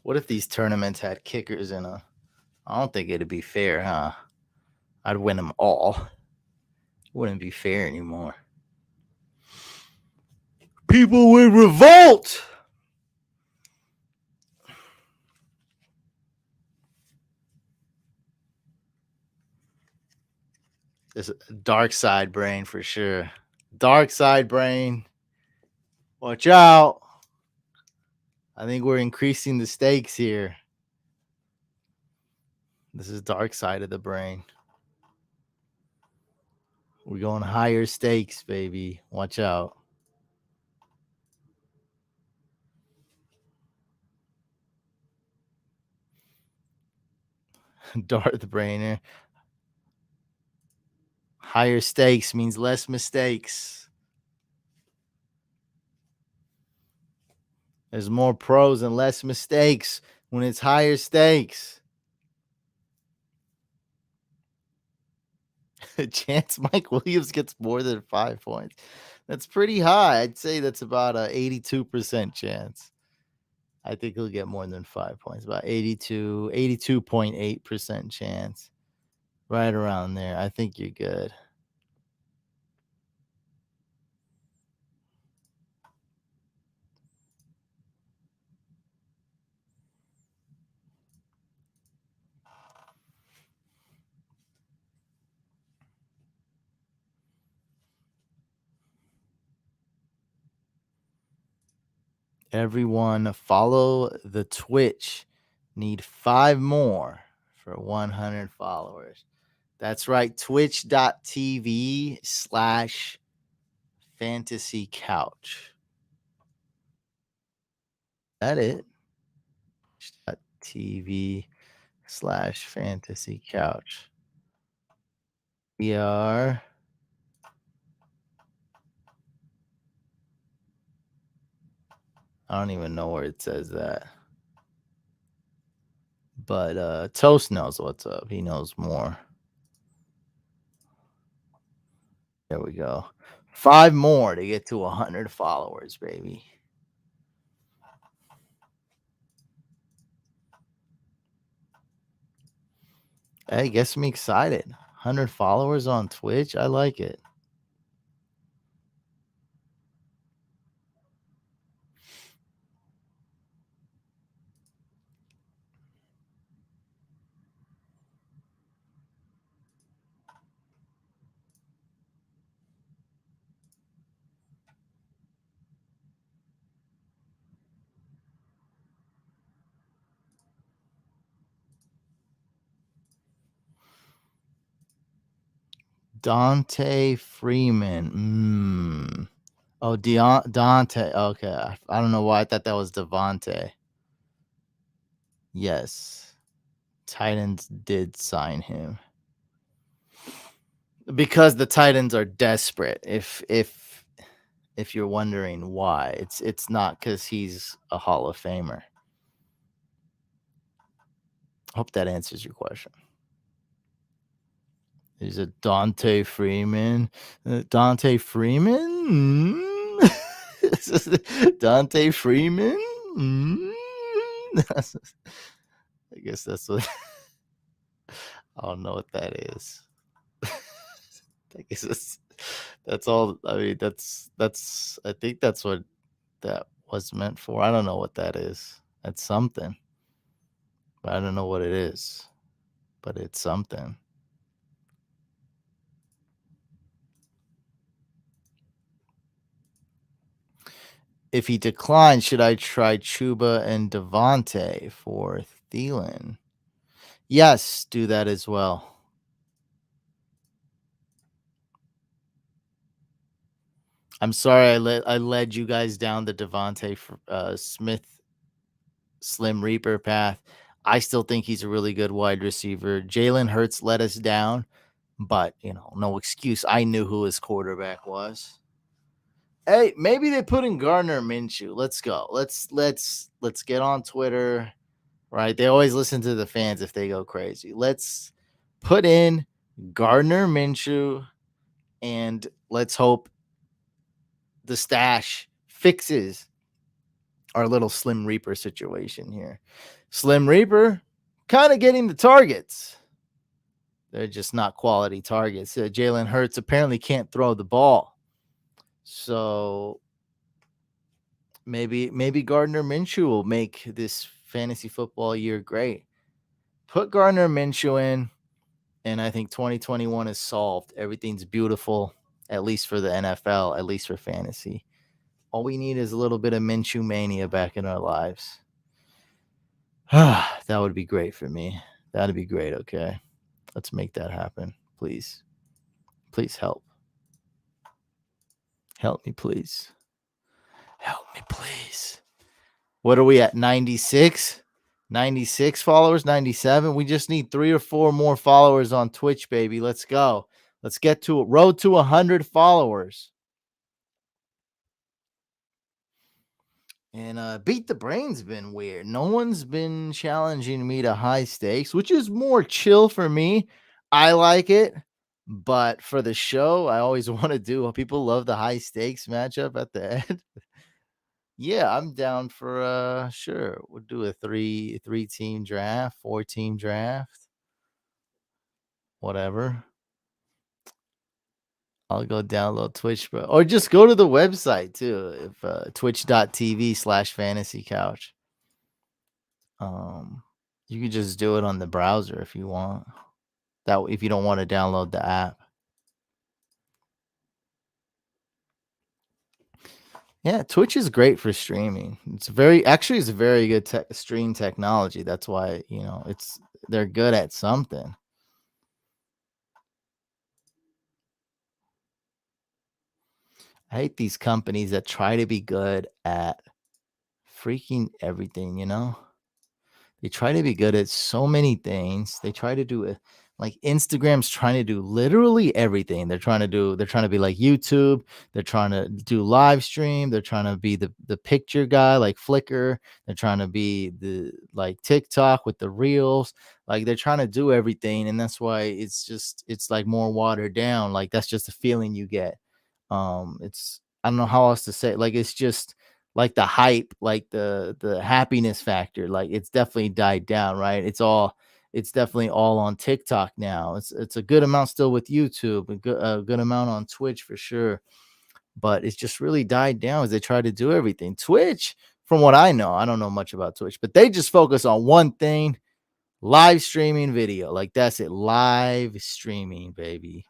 What if these tournaments had kickers in a? I don't think it'd be fair, huh? I'd win them all. It wouldn't be fair anymore. People would revolt. It's a dark side brain for sure. Dark side brain. Watch out. I think we're increasing the stakes here. This is dark side of the brain. We're going higher stakes, baby. Watch out. Darth Brainer. Higher stakes means less mistakes. There's more pros and less mistakes when it's higher stakes. Chance Mike Williams gets more than 5 points. That's pretty high. I'd say that's about a 82% chance. I think he'll get more than 5 points, about 82.8% chance. Right around there. I think you're good. Everyone follow the Twitch. Need 5 more for 100 followers. That's right. Twitch.tv/fantasy couch. That it? TV/fantasy couch. We are I don't even know where it says that. But Toast knows what's up. He knows more. There we go. 5 more to get to 100 followers, baby. Hey, gets me excited. 100 followers on Twitch. I like it. Dante Freeman. Oh, Dante. Okay. I don't know why I thought that was Devonte. Yes. Titans did sign him. Because the Titans are desperate. If you're wondering why, it's not because he's a Hall of Famer. Hope that answers your question. Is it Dante Freeman? Dante Freeman? Dante Freeman? I guess that's what I don't know what that is. I guess that's all. I mean, that's. I think that's what that was meant for. I don't know what that is. That's something, but I don't know what it is. But it's something. If he declines, should I try Chuba and Devontae for Thielen? Yes, do that as well. I'm sorry I led you guys down the Devontae Smith Slim Reaper path. I still think he's a really good wide receiver. Jalen Hurts let us down, but no excuse. I knew who his quarterback was. Hey, maybe they put in Gardner Minshew. Let's go. Let's get on Twitter. Right? They always listen to the fans if they go crazy. Let's put in Gardner Minshew and let's hope the stash fixes our little Slim Reaper situation here. Slim Reaper kind of getting the targets. They're just not quality targets. Jalen Hurts apparently can't throw the ball. So maybe Gardner Minshew will make this fantasy football year great. Put Gardner Minshew in, and I think 2021 is solved. Everything's beautiful, at least for the NFL, at least for fantasy. All we need is a little bit of Minshew mania back in our lives. That would be great for me. That'd be great. Okay. Let's make that happen. Please. Please help. Help me, please. Help me, please. What are we at? 96? 96 followers? 97? We just need 3 or 4 more followers on Twitch, baby. Let's go. Let's get to it. Road to 100 followers. And Beat the Brain's been weird. No one's been challenging me to high stakes, which is more chill for me. I like it, But for the show, I always want to do people love the high stakes matchup at the end. Yeah, I'm down for sure. We'll do a three team draft, four-team draft, whatever. I'll go download Twitch, bro. Or just go to the website too. If twitch.tv/fantasy couch. Um you can just do it on the browser if you want. That if you don't want to download the app. Yeah, Twitch is great for streaming. It's a very good stream technology. That's why, they're good at something. I hate these companies that try to be good at freaking everything. They try to be good at so many things. They try to do it like Instagram's trying to do literally everything. They're trying to be like YouTube. They're trying to do live stream. They're trying to be the picture guy like Flickr. They're trying to be the like TikTok with the reels. Like they're trying to do everything. And that's why it's like more watered down. Like that's just the feeling you get. It's I don't know how else to say it. Like it's just like the hype, like the happiness factor, like it's definitely died down, right? It's definitely all on TikTok now. It's a good amount still with YouTube, a good amount on Twitch for sure, but it's just really died down as they try to do everything. Twitch, from what I know, I don't know much about Twitch, but they just focus on one thing: live streaming video. Like that's it, live streaming, baby.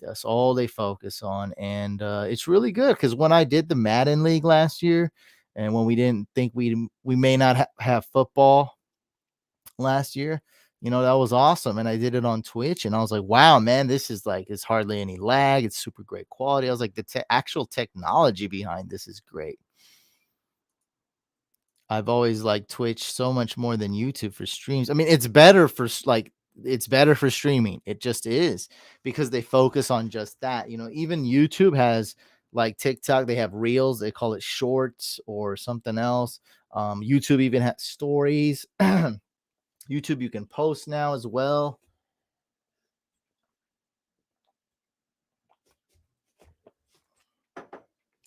That's all they focus on, and it's really good because when I did the Madden League last year, and when we didn't think we may not have football last year, that was awesome. And I did it on Twitch, and I was like, wow, man, this is like it's hardly any lag. It's super great quality. I was like, the actual technology behind this is great. I've always liked Twitch so much more than YouTube for streams. I mean, it's better for streaming. It just is because they focus on just that. Even YouTube has like TikTok, they have reels, they call it shorts or something else. YouTube even has stories. YouTube you can post now as well,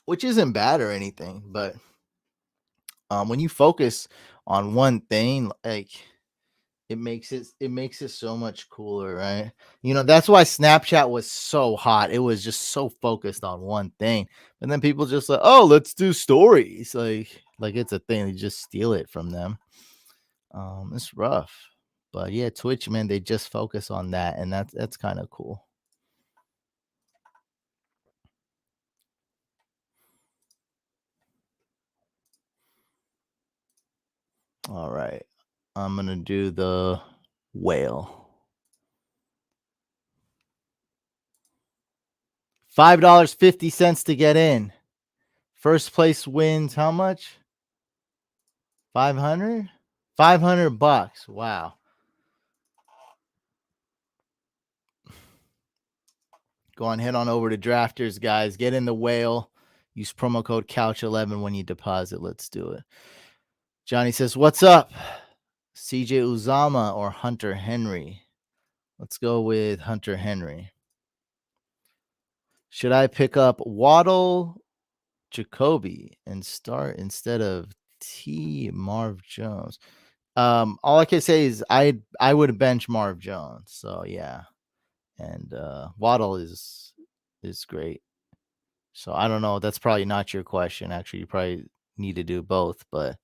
which isn't bad or anything, but when you focus on one thing, like it makes it so much cooler, right? That's why Snapchat was so hot. It was just so focused on one thing. And then people just like, "Oh, let's do stories." Like it's a thing. They just steal it from them. It's rough. But yeah, Twitch, man, they just focus on that, and that's kind of cool. All right. I'm going to do the whale. $5.50 to get in. First place wins how much? 500? 500 bucks. Wow. Go on, head on over to Drafters, guys. Get in the whale. Use promo code Couch11 when you deposit. Let's do it. Johnny says, "What's up? CJ Uzama or Hunter Henry?" Let's go with Hunter Henry. Should I pick up Waddle, Jacoby, and start instead of Marv Jones? All I can say is I would bench Marv Jones. So yeah, and Waddle is great. So I don't know. That's probably not your question. Actually, you probably need to do both. But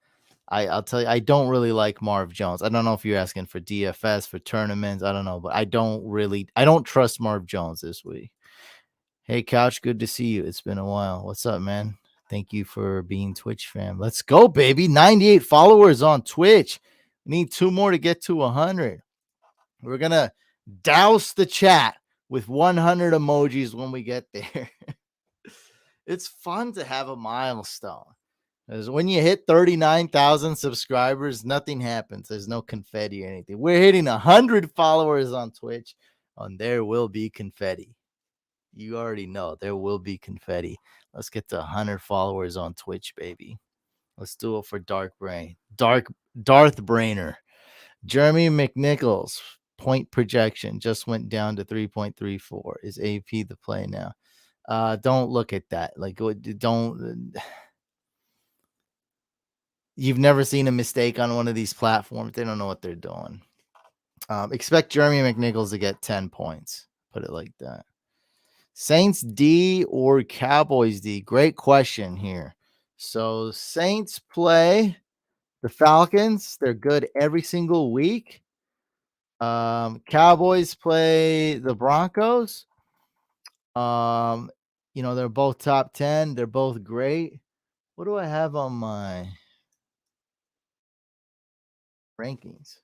I'll tell you, I don't really like Marv Jones. I don't know if you're asking for DFS for tournaments. I don't know, but I don't trust Marv Jones this week. Hey, Couch, good to see you. It's been a while. What's up, man? Thank you for being Twitch fam. Let's go, baby. 98 followers on Twitch. We need 2 more to get to 100. We're gonna douse the chat with 100 emojis when we get there. It's fun to have a milestone. Because when you hit 39,000 subscribers, nothing happens. There's no confetti or anything. We're hitting 100 followers on Twitch, and there will be confetti. You already know there will be confetti. Let's get to 100 followers on Twitch, baby. Let's do it for Darth Brainer. Jeremy McNichols, point projection just went down to 3.34. Is AP the play now? Don't look at that. Like, don't. You've never seen a mistake on one of these platforms. They don't know what they're doing. Expect Jeremy McNichols to get 10 points. Put it like that. Saints D or Cowboys D? Great question here. So Saints play the Falcons. They're good every single week. Cowboys play the Broncos. Um, they're both top 10. They're both great. What do I have on my rankings?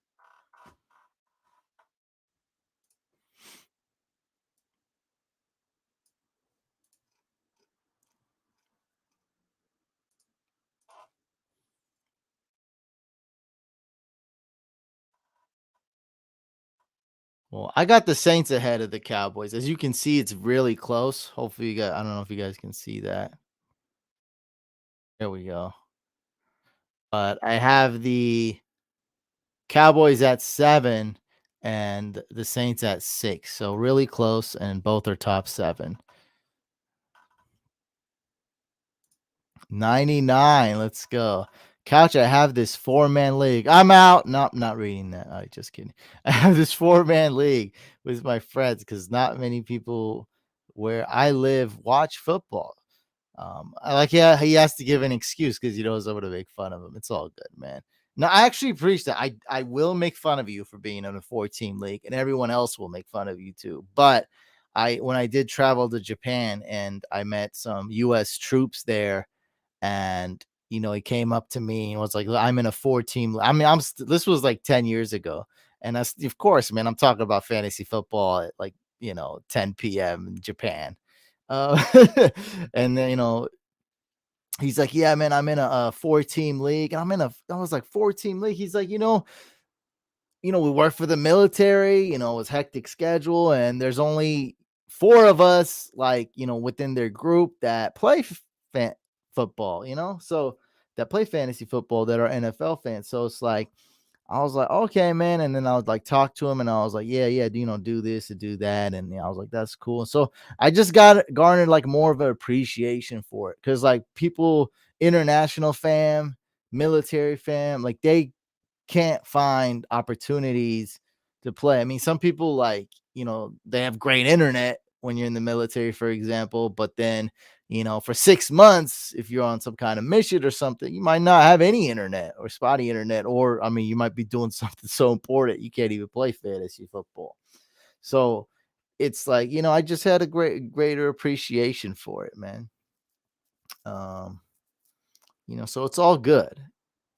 Well, I got the Saints ahead of the Cowboys. As you can see, it's really close. Hopefully, I don't know if you guys can see that. There we go. But I have the Cowboys at 7 and the Saints at 6. So really close, and both are top 7. 99. Let's go. Couch, I have this 4-man league. I'm out. No, not reading that. I just kidding. I have this 4-man league with my friends because not many people where I live watch football. I like, yeah, he has to give an excuse because he knows I'm gonna make fun of him. It's all good, man. No, I actually preach that. I will make fun of you for being in a 4-team league, and everyone else will make fun of you too. But when I did travel to Japan and I met some U.S. troops there, and he came up to me and was like, I'm in a 4-team. I mean, this was like 10 years ago. And of course, man, I'm talking about fantasy football at like, 10 p.m. in Japan. Uh, and then, he's like, yeah, man, I'm in a 4-team league. And I was like, 4-team league. He's like, we work for the military, it's hectic schedule, and there's only 4 of us, like, within their group that play football, so that play fantasy football that are NFL fans. So it's like, I was like, okay, man. And then I would like talk to him and I was like, yeah, yeah, do this and do that. And I was like, that's cool. And so I just got garnered like more of an appreciation for it. Cause like people, international fam, military fam, like they can't find opportunities to play. I mean, some people like, they have great internet when you're in the military, for example, but then, for 6 months, if you're on some kind of mission or something, you might not have any internet or spotty internet, or I mean, you might be doing something so important you can't even play fantasy football. So it's like, I just had a greater appreciation for it, man. Um, so it's all good,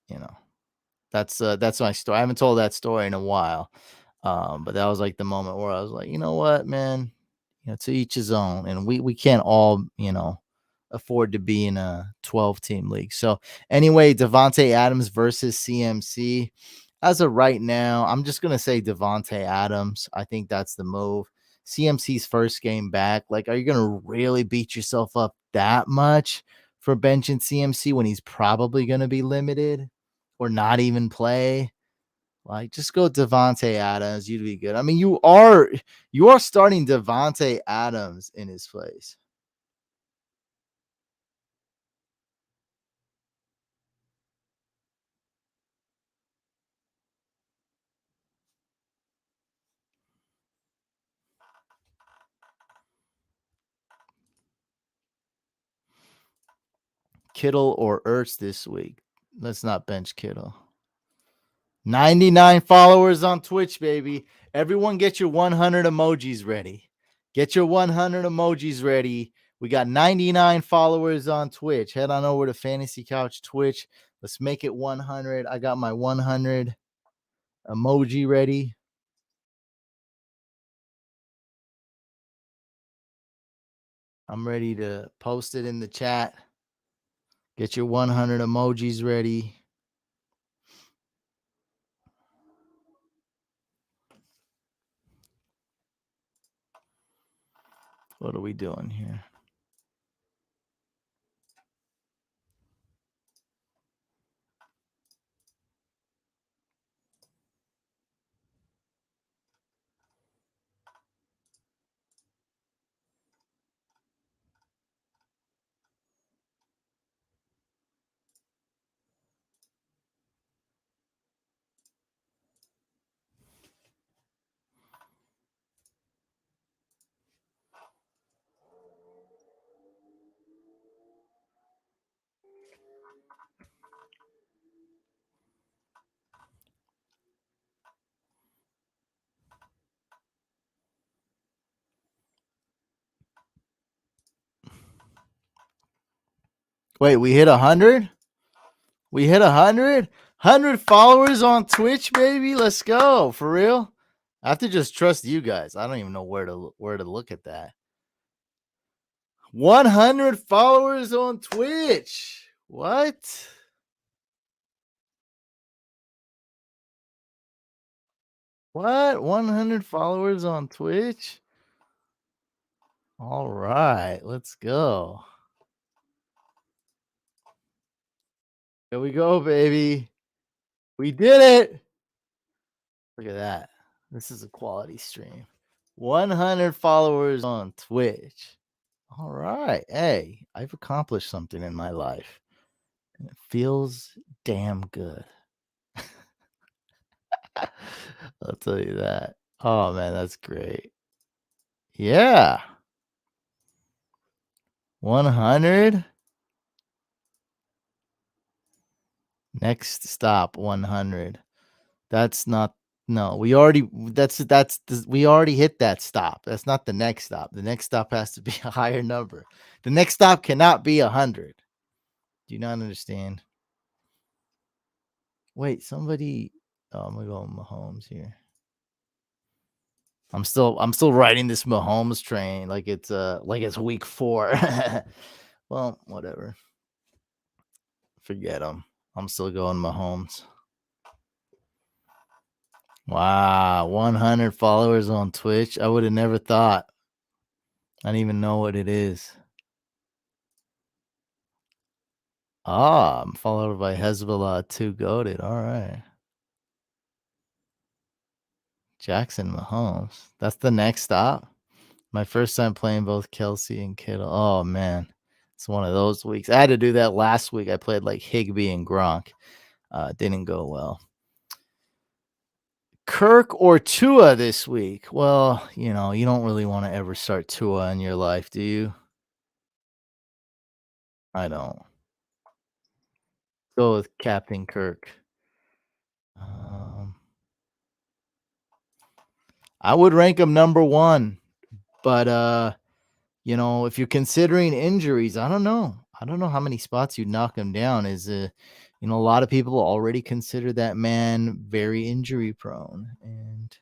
you know. That's my story. I haven't told that story in a while. But that was like the moment where I was like, you know what, man, to each his own, and we can't all, afford to be in a 12-team league. So anyway, Devonte Adams versus CMC. As of right now, I'm just gonna say Devonte Adams. I think that's the move. CMC's first game back. Like, are you gonna really beat yourself up that much for benching CMC when he's probably gonna be limited or not even play? Like, just go Devonte Adams. You'd be good. I mean, you are starting Devonte Adams in his place. Kittle or Ertz this week. Let's not bench Kittle. 99 followers on Twitch, baby. Everyone get your 100 emojis ready. Get your 100 emojis ready. We got 99 followers on Twitch. Head on over to Fantasy Couch Twitch. Let's make it 100. I got my 100 emoji ready. I'm ready to post it in the chat. Get your 100 emojis ready. What are we doing here? Wait, we hit 100? We hit 100? 100 followers on Twitch, baby. Let's go. For real? I have to just trust you guys. I don't even know where to look at that. 100 followers on Twitch. What? What? 100 followers on Twitch? All right, let's go. Here we go, baby. We did it. Look at that. This is a quality stream. 100 followers on Twitch. All right. Hey, I've accomplished something in my life. And it feels damn good. I'll tell you that. Oh man, that's great. Yeah. 100. Next stop 100. That's not no, we already we already hit that stop. That's not the next stop. The next stop has to be a higher number. The next stop cannot be 100. Do you not understand? Wait, somebody I'm gonna go on Mahomes here. I'm still riding this Mahomes train like it's week 4. Well, whatever. Forget him. I'm still going Mahomes. Wow, 100 followers on Twitch. I would have never thought. I don't even know what it is. Ah, I'm followed by Hezbollah 2 goated. All right. Jackson Mahomes. That's the next stop. My first time playing both Kelsey and Kittle. Oh man. It's one of those weeks. I had to do that last week. I played like Higbee and Gronk. Didn't go well. Kirk or Tua this week? Well, you don't really want to ever start Tua in your life, do you? I don't. Go with Captain Kirk. Um, I would rank him number 1, but if you're considering injuries, I don't know. I don't know how many spots you'd knock him down. A lot of people already consider that man very injury prone, and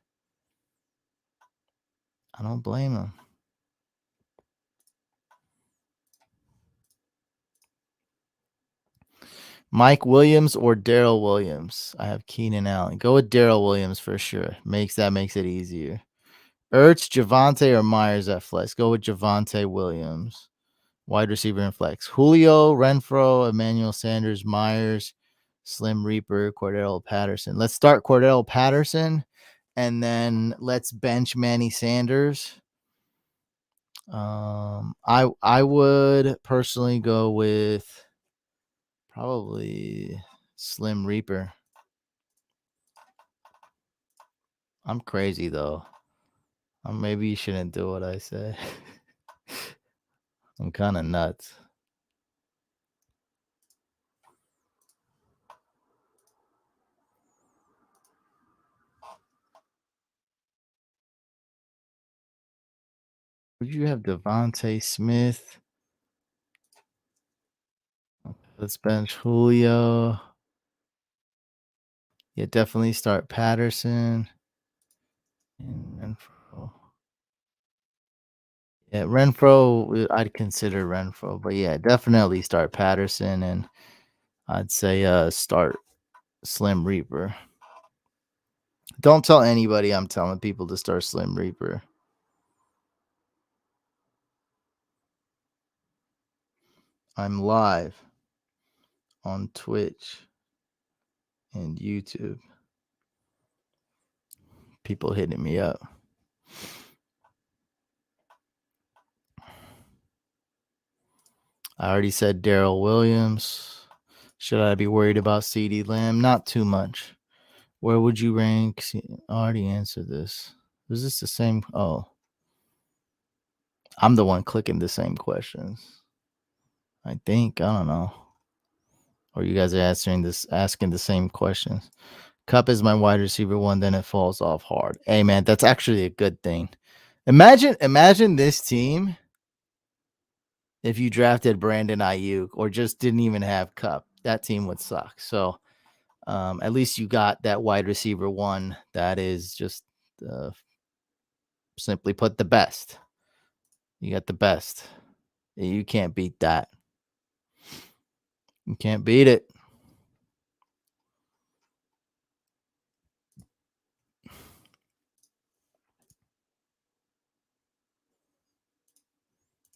I don't blame him. Mike Williams or Daryl Williams? I have Keenan Allen. Go with Daryl Williams for sure. Makes it easier. Ertz, Javante, or Myers at flex? Go with Javante Williams. Wide receiver and flex. Julio, Renfro, Emmanuel Sanders, Myers, Slim Reaper, Cordell Patterson. Let's start Cordell Patterson, and then let's bench Manny Sanders. I would personally go with probably Slim Reaper. I'm crazy though. Maybe you shouldn't do what I say. I'm kind of nuts. Would you have Devontae Smith? Let's bench Julio. Yeah, definitely start Patterson and Renfro. Yeah, Renfro, I'd consider Renfro, but yeah, definitely start Patterson, and I'd say start Slim Reaper. Don't tell anybody I'm telling people to start Slim Reaper. I'm live on Twitch and YouTube. People hitting me up. I already said Daryl Williams. Should I be worried about CeeDee Lamb? Not too much. Where would you rank? I already answered this. Is this the same? Oh, I'm the one clicking the same questions. I think. I don't know. Or you guys are asking the same questions. Cup is my wide receiver 1, then it falls off hard. Hey man, that's actually a good thing. Imagine this team. if you drafted Brandon Ayuk or just didn't even have Cup, that team would suck. So at least you got that wide receiver one that is just uh, simply put the best. You got the best. You can't beat that. You can't beat it.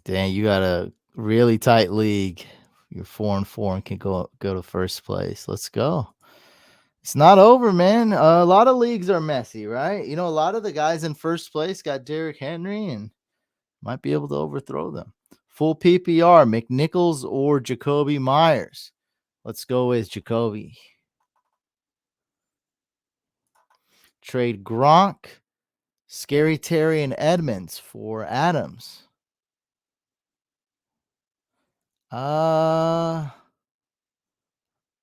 Dang, you got a really tight league. You're 4-4 and can go to first place. Let's go. It's not over, man. A lot of leagues are messy, right? A lot of the guys in first place got Derrick Henry and might be able to overthrow them. Full PPR, McNichols or Jacoby Myers. Let's go with Jacoby. Trade Gronk, Scary Terry, and Edmonds for Adams. Uh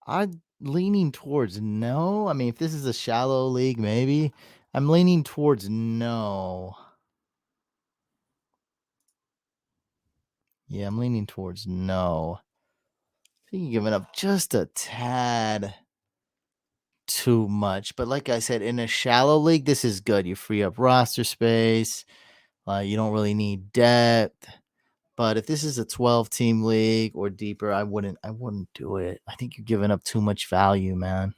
I'm leaning towards no. I mean, if this is a shallow league, maybe. I'm leaning towards no. Yeah, I'm leaning towards no. I think you're giving up just a tad too much. But like I said, in a shallow league, this is good. You free up roster space. You don't really need depth. But if this is a 12 team league or deeper, I wouldn't do it. I think you're giving up too much value, man.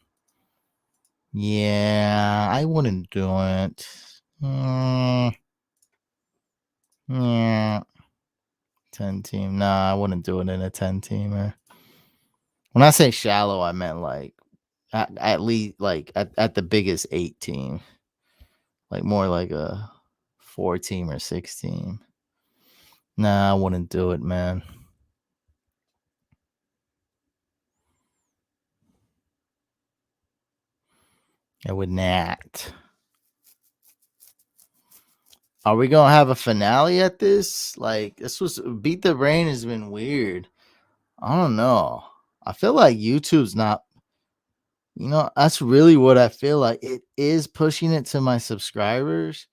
Yeah, I wouldn't do it. Mm, yeah, 10 team. Nah, I wouldn't do it in a 10 teamer. When I say shallow, I meant like at least like at the biggest 8 team, like more like a 4 team or 6 team. Nah, I wouldn't do it, man. I would not. Are we gonna have a finale at this? Like this was Beat the Brain has been weird. I don't know. I feel like YouTube's not. That's really what I feel like. It is pushing it to my subscribers.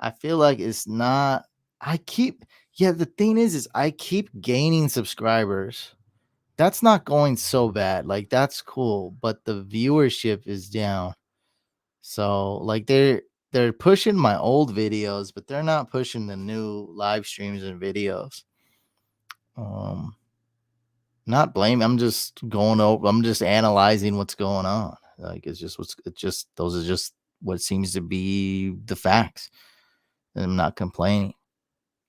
I feel like it's not. I keep. Yeah, the thing is I keep gaining subscribers. That's not going so bad. Like that's cool, but the viewership is down. So like they're pushing my old videos, but they're not pushing the new live streams and videos. Um Not blame. I'm just going over. I'm just analyzing what's going on. Like it's just those are just what seems to be the facts. And I'm not complaining.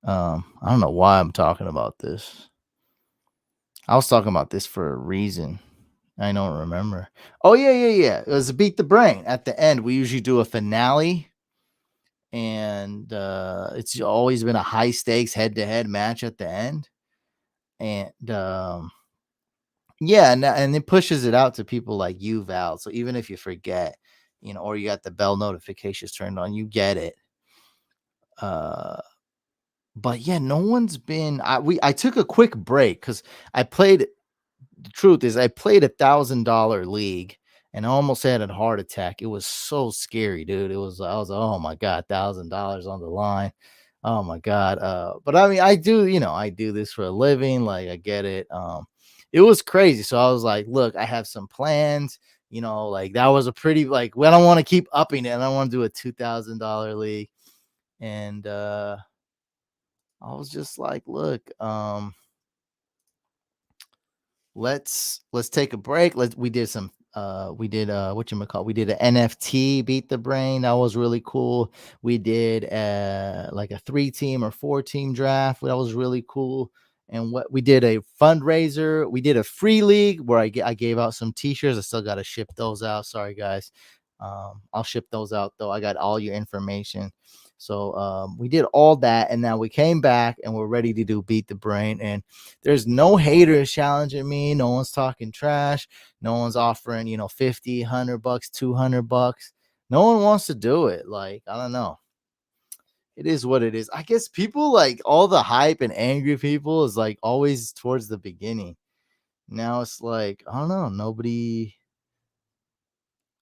I don't know why I'm talking about this. I was talking about this for a reason. I don't remember. Oh yeah, yeah, yeah. It was Beat the Brain. At the end, we usually do a finale, and it's always been a high stakes head to head match at the end. And yeah, and it pushes it out to people like you, Val. So even if you forget, or you got the bell notifications turned on, you get it. Uh, but yeah, no one's been. I took a quick break because I played. The truth is, I played $1,000 league and I almost had a heart attack. It was so scary, dude. I was like, oh my god, $1,000 on the line. Oh my god. But I mean, I do this for a living. Like, I get it. It was crazy. So I was like, look, I have some plans. Like that was a pretty like when I want to keep upping it, and I want to do a $2,000 league. And I was just like, look, let's take a break. We did some what you call we did an NFT Beat the Brain. That was really cool. We did like a 3 team or 4 team draft. That was really cool. And what we did a fundraiser. We did a free league where I gave out some t-shirts. I still got to ship those out. Sorry guys. I'll ship those out though. I got all your information. So we did all that, and now we came back and we're ready to do Beat the Brain. And there's no haters challenging me. No one's talking trash. No one's offering, 50, $100, $200. No one wants to do it. Like, I don't know. It is what it is. I guess people like all the hype and angry people is like always towards the beginning. Now it's like, I don't know.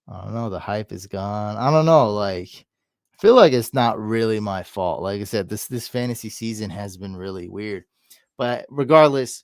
I don't know. The hype is gone. I don't know. Like, I feel like it's not really my fault. Like I said, this fantasy season has been really weird. But regardless,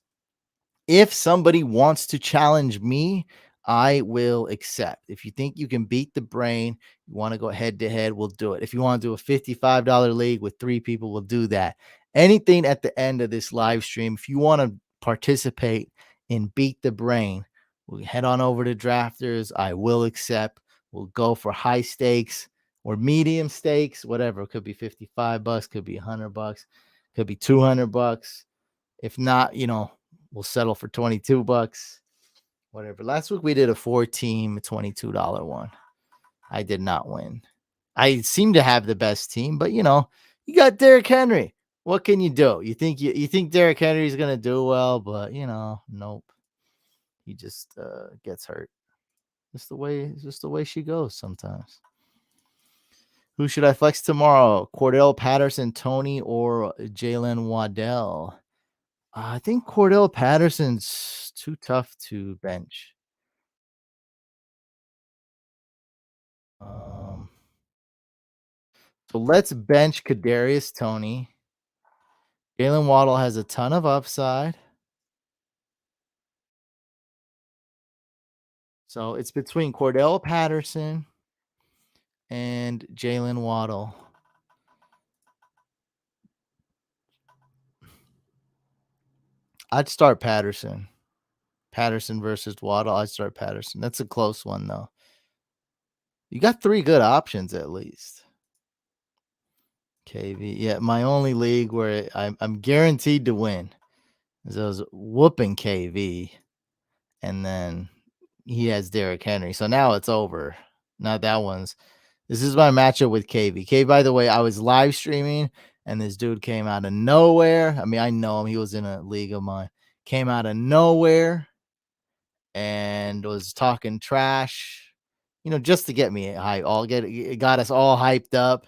if somebody wants to challenge me, I will accept. If you think you can beat the brain, you want to go head to head, we'll do it. If you want to do a $55 league with 3 people, we'll do that. Anything at the end of this live stream, if you want to participate in Beat the Brain, we'll head on over to Drafters. I will accept. We'll go for high stakes or medium stakes, whatever. It could be $55, could be $100, could be $200. If not, we'll settle for 22 bucks, whatever. Last week we did a 4 team $22 one. I did not win. I seem to have the best team, but you got Derrick Henry. What can you do? You think Derrick Henry's gonna do well, but nope. He just gets hurt. It's just the way she goes sometimes. Who should I flex tomorrow? Cordell Patterson, Tony, or Jalen Waddell? I think Cordell Patterson's too tough to bench. Um, so let's bench Kadarius Tony. Jalen Waddle has a ton of upside. So it's between Cordell Patterson and Jalen Waddle. I'd start Patterson. Patterson versus Waddle. I'd start Patterson. That's a close one, though. You got 3 good options at least. KV. Yeah, my only league where I'm guaranteed to win is I was whooping KV, and then he has Derrick Henry. So now it's over. Now this is my matchup with KV. K, by the way, I was live streaming and this dude came out of nowhere. I mean, I know him. He was in a league of mine. Came out of nowhere and was talking trash, just to get me hype. It got us all hyped up.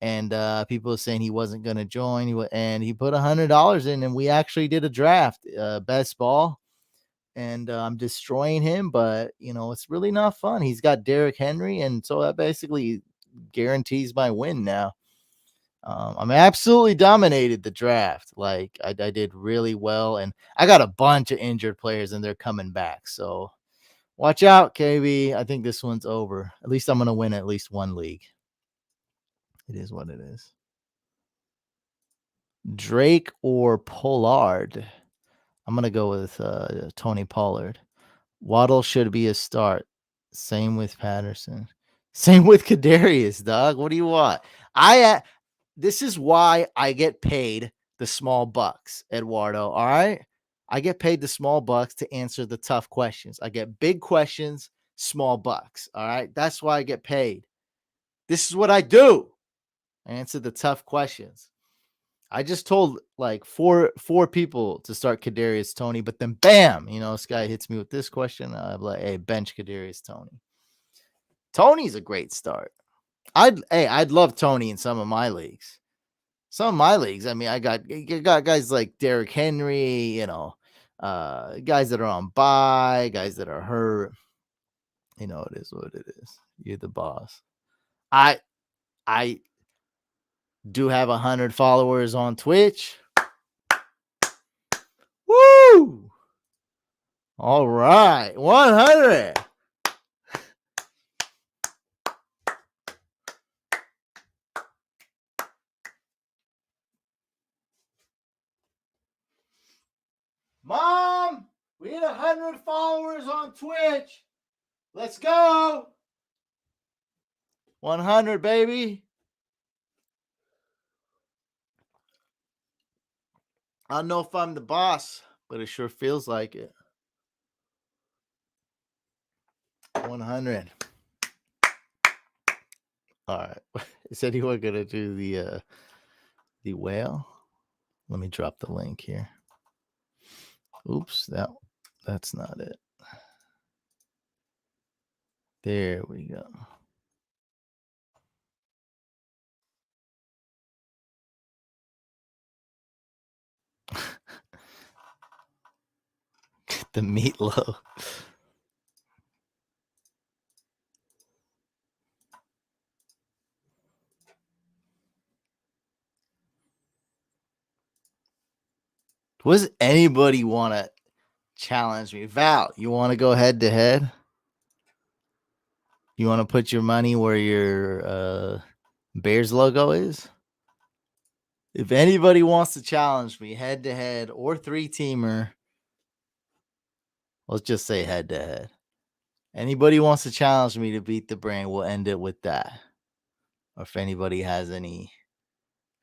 And people were saying he wasn't going to join. And he put $100 in, and we actually did a draft, best ball. And I'm destroying him, but it's really not fun. He's got Derrick Henry, and so that basically guarantees my win now. I'm absolutely dominated the draft. Like I did really well, and I got a bunch of injured players, and they're coming back. So watch out, KB. I think this one's over. At least I'm gonna win at least one league. It is what it is. Drake or Pollard? I'm gonna go with Tony Pollard. Waddle should be a start. Same with Patterson. Same with Kadarius, dog. What do you want? This is why I get paid the small bucks, Eduardo. All right. I get paid the small bucks to answer the tough questions. I get big questions, small bucks. All right. That's why I get paid. This is what I do. I answer the tough questions. I just told like four people to start Kadarius Tony, but then bam, this guy hits me with this question. I'm like, hey, bench Kadarius Tony. Tony's a great start. I'd love Tony in some of my leagues. Some of my leagues, I mean, I got guys like Derrick Henry, guys that are on bye, guys that are hurt. It is what it is. You're the boss. I do have 100 followers on Twitch. Woo! All right, 100. Mom, we hit 100 followers on Twitch. Let's go. 100, baby. I don't know if I'm the boss, but it sure feels like it. 100. All right. Is anyone gonna do the whale? Let me drop the link here. Oops, that's not it. There we go. The meatloaf. Does anybody wanna challenge me? Val, you wanna go head to head? You wanna put your money where your, Bears logo is? If anybody wants to challenge me head to head or three-teamer, let's just say head to head. Anybody wants to challenge me to beat the brain, we'll end it with that. Or if anybody has any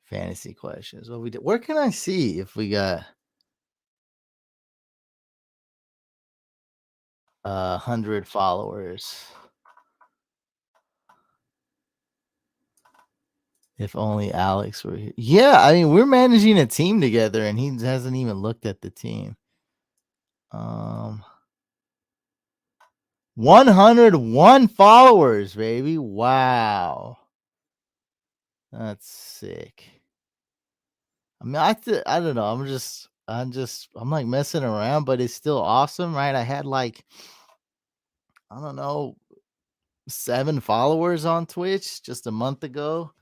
fantasy questions. What we did, where can I see if we got 100 followers? If only Alex were here. Yeah, I mean, we're managing a team together and he hasn't even looked at the team. 101 followers, baby. Wow. That's sick. I mean, I don't know. I'm like messing around, but it's still awesome, right? I had like, I don't know, 7 followers on Twitch just a month ago.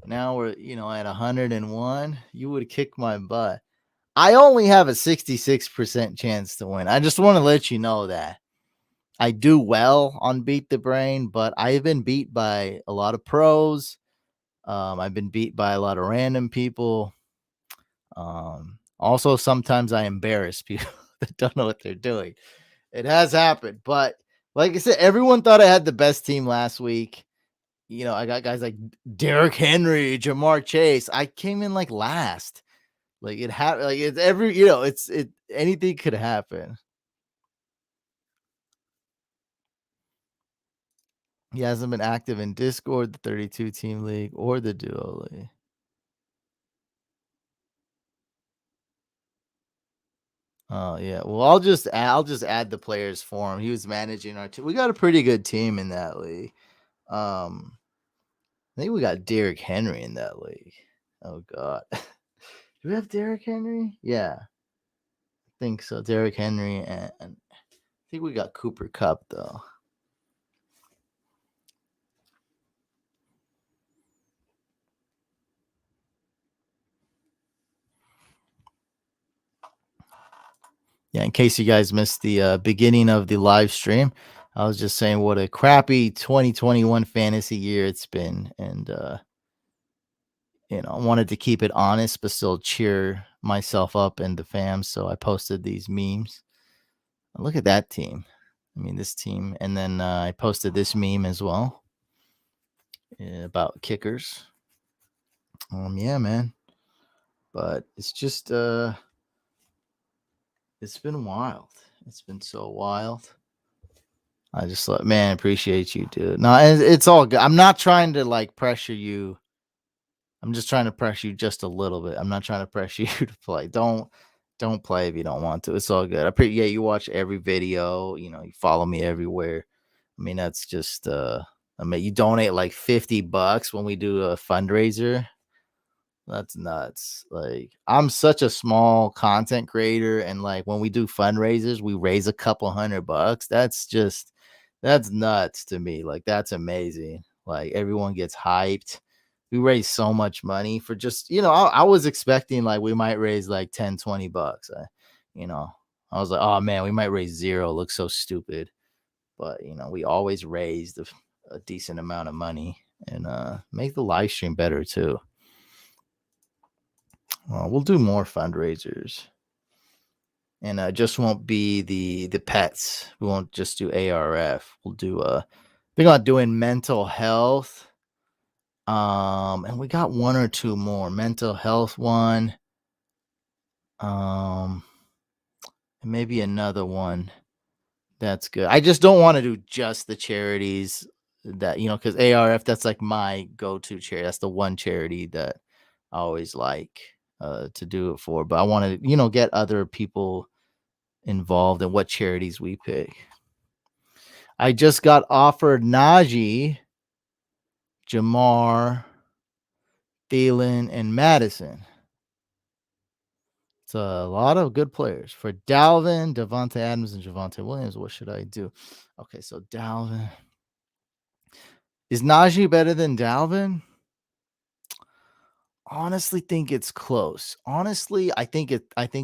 Now we're, at 101. You would kick my butt. I only have a 66% chance to win. I just want to let you know that. I do well on Beat the Brain, but I've been beat by a lot of pros. I've been beat by a lot of random people. Also, sometimes I embarrass people that don't know what they're doing. It has happened, but like I said, everyone thought I had the best team last week. I got guys like Derrick Henry, Jamar Chase. I came in like last. Like it happened. Like it's every. Anything could happen. He hasn't been active in Discord, the 32 team league, or the duo league. Oh yeah. Well, I'll just add the players for him. He was managing our team. We got a pretty good team in that league. Um, I think we got Derrick Henry in that league. Oh God. Do we have Derrick Henry? Yeah, I think so. Derrick Henry and I think we got Cooper Cup though. Yeah, in case you guys missed the beginning of the live stream, I was just saying what a crappy 2021 fantasy year it's been, and I wanted to keep it honest, but still cheer myself up and the fam. So I posted these memes. Look at that team. I mean, this team, and then I posted this meme as well about kickers. Yeah, man. But it's just it's been wild. It's been so wild. I just like, man, appreciate you, dude. No, it's all good. I'm not trying to like pressure you. I'm just trying to pressure you just a little bit. I'm not trying to pressure you to play. Don't play if you don't want to. It's all good. I appreciate you watch every video. You follow me everywhere. I mean, that's just I mean, you donate like $50 when we do a fundraiser. That's nuts. Like, I'm such a small content creator, and like when we do fundraisers, we raise a couple $100. That's nuts to me. Like, that's amazing. Like, everyone gets hyped. We raise so much money for just, I was expecting like we might raise like 10, $20. You know, I was like, oh man, we might raise zero. Looks so stupid. But we always raised a decent amount of money and make the live stream better too. We'll do more fundraisers, and just won't be the pets. We won't just do ARF. We'll do think about doing mental health. And we got one or two more mental health one. And maybe another one. That's good. I just don't want to do just the charities that because ARF, that's like my go-to charity. That's the one charity that I always like to do it for. But I want to get other people involved in what charities we pick. I just got offered Najee, Jamar, Thielen, and Madison. It's a lot of good players. For Dalvin, Devontae Adams, and Javonte Williams, what should I do? Okay, so Dalvin. Is Najee better than Dalvin? honestly think it's close. Honestly, I think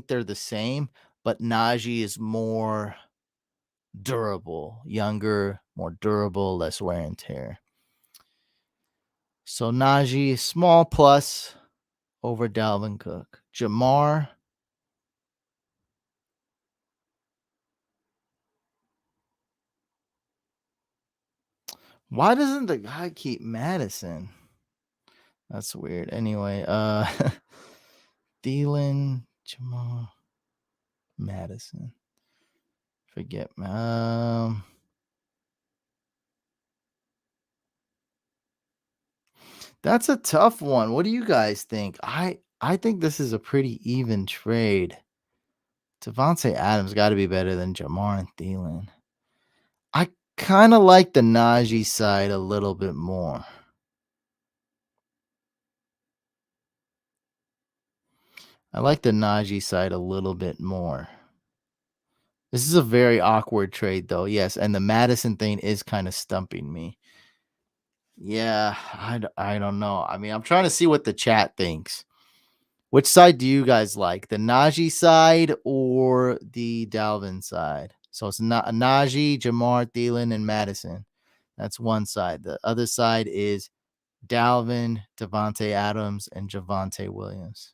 they're the same, but Najee is more durable, younger, more durable, less wear and tear. So Najee, small plus over Dalvin Cook. Jamar, why doesn't the guy keep Madison? That's weird. Anyway, Thielen, Jamar, Madison. Forget. That's a tough one. What do you guys think? I think this is a pretty even trade. Devontae Adams got to be better than Jamar and Thielen. I kind of like the Najee side a little bit more. I like the Najee side a little bit more. This is a very awkward trade, though. Yes, and the Madison thing is kind of stumping me. Yeah, I don't know. I mean, I'm trying to see what the chat thinks. Which side do you guys like? The Najee side or the Dalvin side? So it's Najee, Jamar, Thielen, and Madison. That's one side. The other side is Dalvin, Devontae Adams, and Javonte Williams.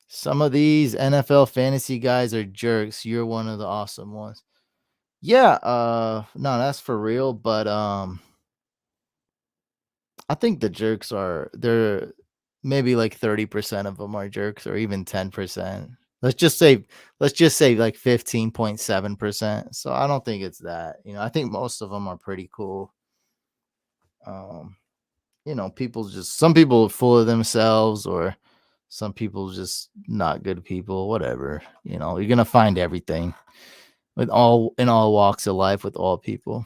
Some of these NFL fantasy guys are jerks. You're one of the awesome ones. Yeah, no, that's for real. But I think the jerks are they're maybe like 30% of them are jerks or even 10%. Let's just say like 15.7%. So I don't think it's that. I think most of them are pretty cool. Um, people just some people are full of themselves or some people just not good people, whatever. You're gonna find everything with all in all walks of life with all people.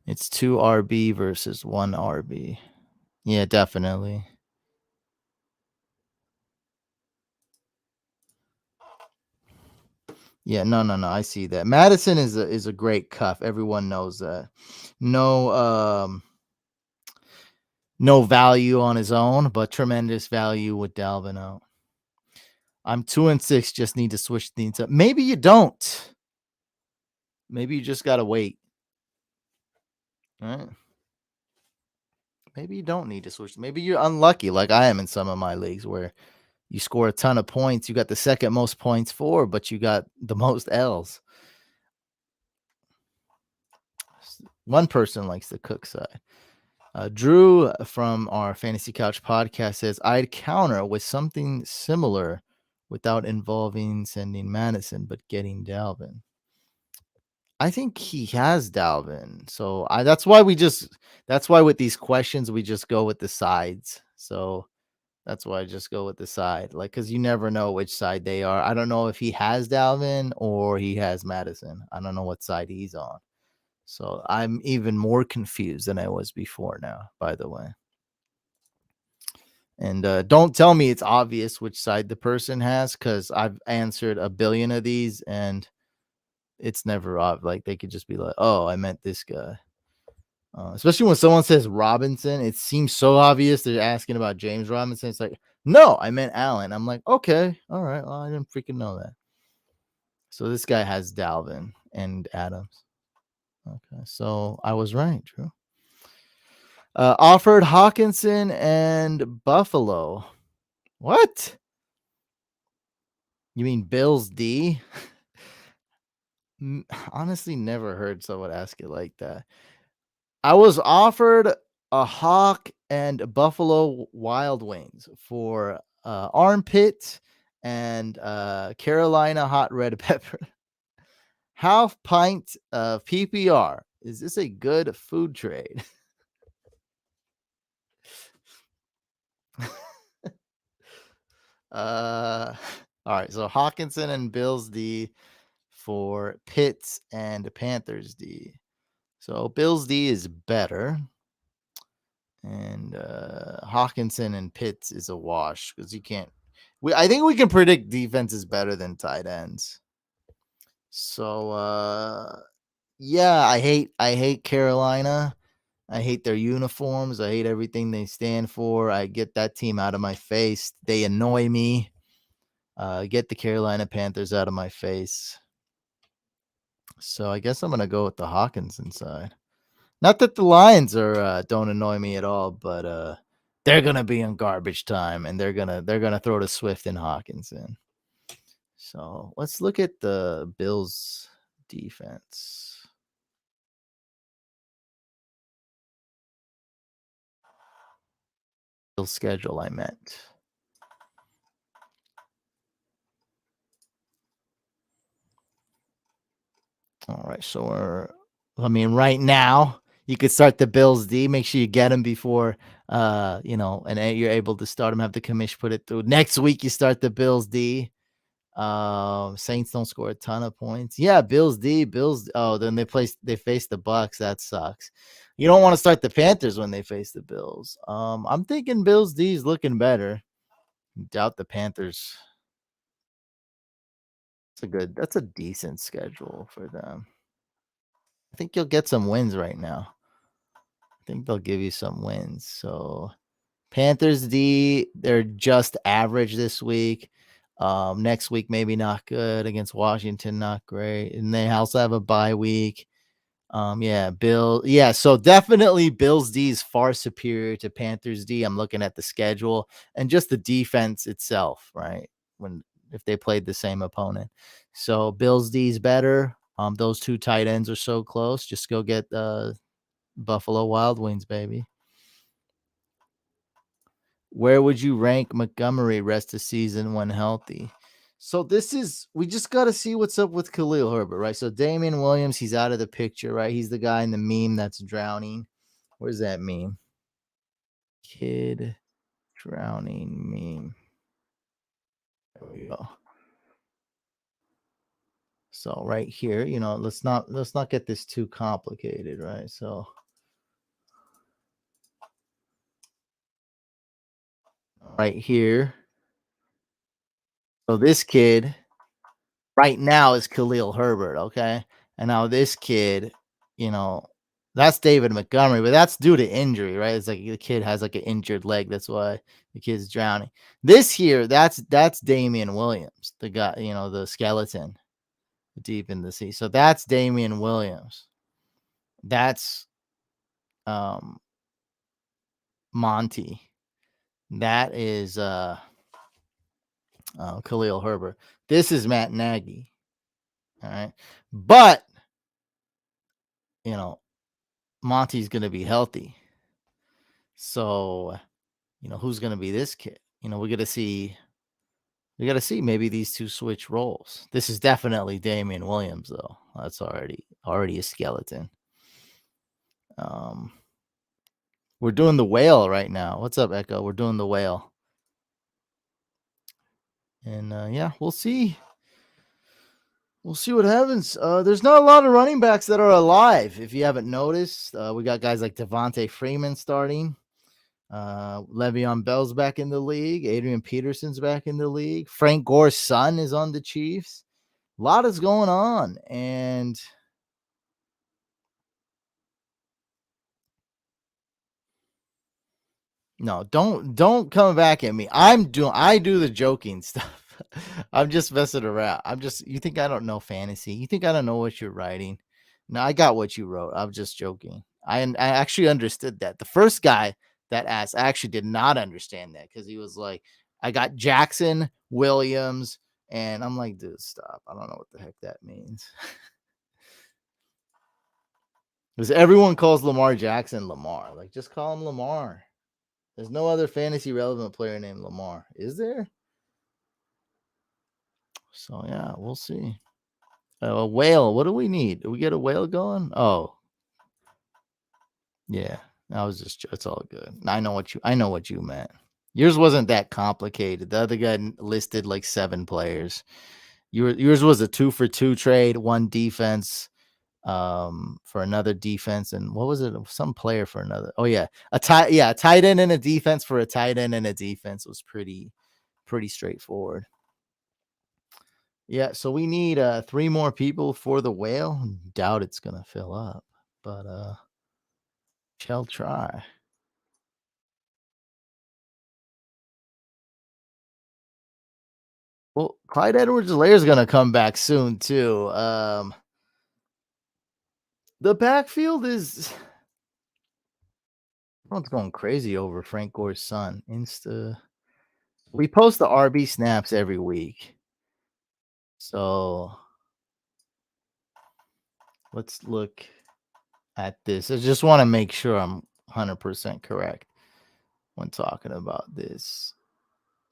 It's two RB versus one RB. Yeah, definitely. Yeah, no, no, no. I see that. Madison is a great cuff. Everyone knows that. No, no value on his own, but tremendous value with Dalvin out. I'm 2-6. Just need to switch things up. Maybe you don't. Maybe you just gotta wait. All right. Maybe you don't need to switch. Maybe you're unlucky, like I am in some of my leagues, where you score a ton of points. You got the second most points for, but you got the most L's. One person likes the Cook side. Drew from our Fantasy Couch podcast says, I'd counter with something similar without involving sending Madison, but getting Dalvin. I think he has Dalvin. So that's why with these questions, we just go with the sides. So that's why I just go with the side. Like, because you never know which side they are. I don't know if he has Dalvin or he has Madison. I don't know what side he's on. So I'm even more confused than I was before now, by the way. And don't tell me it's obvious which side the person has because I've answered a billion of these and it's never like they could just be like, oh, I meant this guy. Especially when someone says Robinson, it seems so obvious they're asking about James Robinson. It's like, no, I meant Allen. I'm like, okay, all right. Well, I didn't freaking know that. So this guy has Dalvin and Adams. Okay, so I was right, Drew. Offered Hawkinson and Buffalo. What? You mean Bills D? Honestly, never heard someone ask it like that. I was offered a Hawk and Buffalo Wild Wings for armpit and Carolina hot red pepper. Half pint of PPR. Is this a good food trade? All right. So Hawkinson and Bills D for Pitts and Panthers D. So Bills D is better. And Hawkinson and Pitts is a wash because you can't. I think we can predict defense is better than tight ends. So Yeah, I hate Carolina. I hate their uniforms. I hate everything they stand for. I get that team out of my face. They annoy me. Get the Carolina Panthers out of my face. So I guess I'm gonna go with the Hawkins inside. Not that the Lions are don't annoy me at all, but they're gonna be in garbage time, and they're gonna throw to Swift and Hawkins in. So let's look at the Bills defense. Bills schedule, I meant. All right, so I mean, right now you could start the Bills D. Make sure you get them before, and you're able to start them. Have the commission put it through. Next week you start the Bills D. Saints don't score a ton of points. Yeah, Bills D, Bills. Oh, then they face the Bucks. That sucks. You don't want to start the Panthers when they face the Bills. I'm thinking Bills D is looking better. Doubt the Panthers. That's a decent schedule for them. I think you'll get some wins right now. I think they'll give you some wins. So Panthers D, they're just average this week. Next week maybe not good against Washington, not great, and they also have a bye week. Yeah, yeah, so definitely Bills D is far superior to Panthers D. I'm looking at the schedule and just the defense itself, right? When if they played the same opponent. So Bills D is better. Those two tight ends are so close. Just go get Buffalo Wild Wings, baby. Where would you rank Montgomery rest of season when healthy? So we just got to see what's up with Khalil Herbert, right? So Damian Williams, he's out of the picture, right? He's the guy in the meme that's drowning. Where's that meme? Kid drowning meme. There we go. So right here, let's not get this too complicated, right? So right here. So this kid right now is Khalil Herbert, okay? And now this kid, you know, that's David Montgomery, but that's due to injury, right? It's like the kid has like an injured leg. That's why the kid's drowning. This year, that's Damian Williams, the guy, the skeleton deep in the sea. So that's Damian Williams. That's um Monty. That is Khalil Herbert. This is Matt Nagy. All right. But, you know, Monty's going to be healthy. So, who's going to be this kid? We got to see maybe these two switch roles. This is definitely Damian Williams though. That's already a skeleton. Um we're doing the whale right now. What's up, Echo? We're doing the whale. And yeah, we'll see. We'll see what happens. There's not a lot of running backs that are alive. If you haven't noticed, we got guys like Devontae Freeman starting. Le'Veon Bell's back in the league. Adrian Peterson's back in the league. Frank Gore's son is on the Chiefs. A lot is going on, and no, don't come back at me. I do the joking stuff. I'm just messing around. You think I don't know fantasy? You think I don't know what you're writing? No, I got what you wrote. I'm just joking. I actually understood that. The first guy that asked, I actually did not understand that because he was like, I got Jackson, Williams, and I'm like, dude, stop. I don't know what the heck that means. Because everyone calls Lamar Jackson Lamar. Like, just call him Lamar. There's no other fantasy relevant player named Lamar. Is there? So yeah, we'll see. A whale. What do we need? Do we get a whale going? Oh, yeah. It's all good. I know what you meant. Yours wasn't that complicated. The other guy listed like 7 players. Yours was a 2-for-2 trade, one defense, for another defense, and what was it? Some player for another. Oh yeah, a tight end and a defense for a tight end and a defense was pretty straightforward. Yeah, so we need 3 more people for the whale. Doubt it's gonna fill up, but shall try. Well, Clyde Edwards-Helaire is gonna come back soon too. The backfield is everyone's going crazy over Frank Gore's son. We post the RB snaps every week. So let's look at this. I just want to make sure I'm 100% correct when talking about this.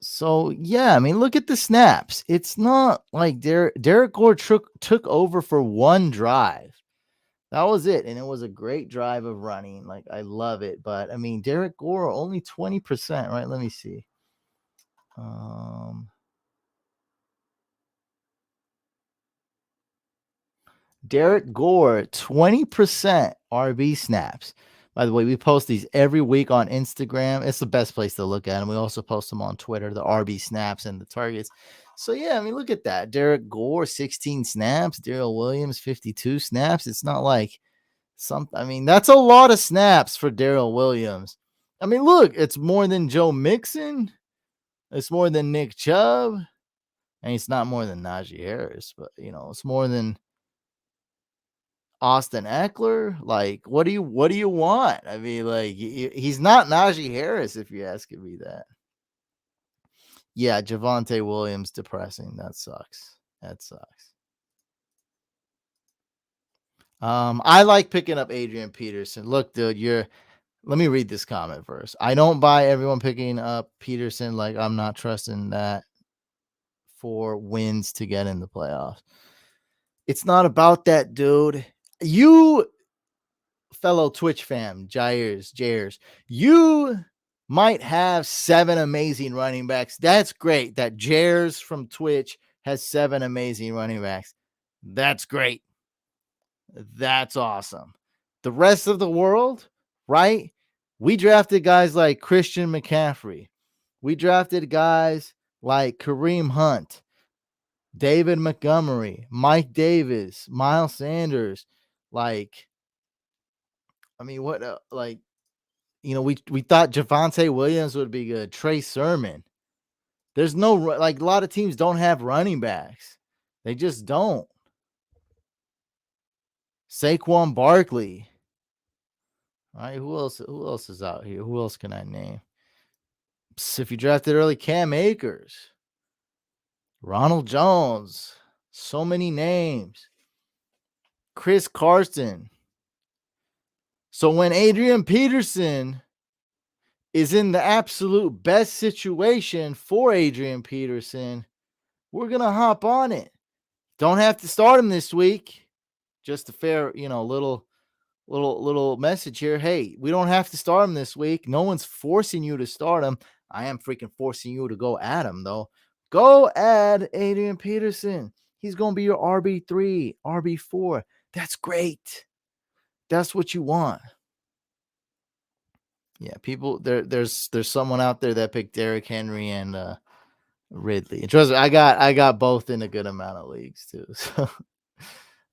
So yeah, I mean, look at the snaps. It's not like Derek Gore took over for one drive. That was it, and it was a great drive of running. Like I love it, but I mean, Derek Gore only 20%, right? Let me see. Um, Derek Gore, 20% RB snaps. By the way, we post these every week on Instagram. It's the best place to look at them. We also post them on Twitter, the RB snaps and the targets. So, yeah, I mean, look at that. Derek Gore, 16 snaps. Daryl Williams, 52 snaps. It's not like I mean, that's a lot of snaps for Daryl Williams. I mean, look, it's more than Joe Mixon. It's more than Nick Chubb. And it's not more than Najee Harris, but, it's more than Austin Eckler, like, what do you want? I mean, like, he's not Najee Harris, if you're asking me that. Yeah, Javonte Williams, depressing. That sucks. That sucks. I like picking up Adrian Peterson. Look, dude, let me read this comment first. I don't buy everyone picking up Peterson. Like, I'm not trusting that for wins to get in the playoffs. It's not about that, dude. You fellow Twitch fam, Jayers, you might have 7 amazing running backs. That's great. That Jayers from Twitch has 7 amazing running backs. That's great. That's awesome. The rest of the world, right? We drafted guys like Christian McCaffrey. We drafted guys like Kareem Hunt, David Montgomery, Mike Davis, Miles Sanders. Like, I mean, what, like, we thought Javonte Williams would be good. Trey Sermon. There's no like a lot of teams don't have running backs. They just don't. Saquon Barkley. All right, who else? Who else is out here? Who else can I name? If you drafted early, Cam Akers, Ronald Jones. So many names. Chris Carson. So when Adrian Peterson is in the absolute best situation for Adrian Peterson, we're gonna hop on it. Don't have to start him this week. Just a fair, little message here. Hey, we don't have to start him this week. No one's forcing you to start him. I am freaking forcing you to go at him though. Go add Adrian Peterson. He's gonna be your RB3, RB4. That's great. That's what you want. Yeah, people there's someone out there that picked Derrick Henry and Ridley. And trust me, I got both in a good amount of leagues too. So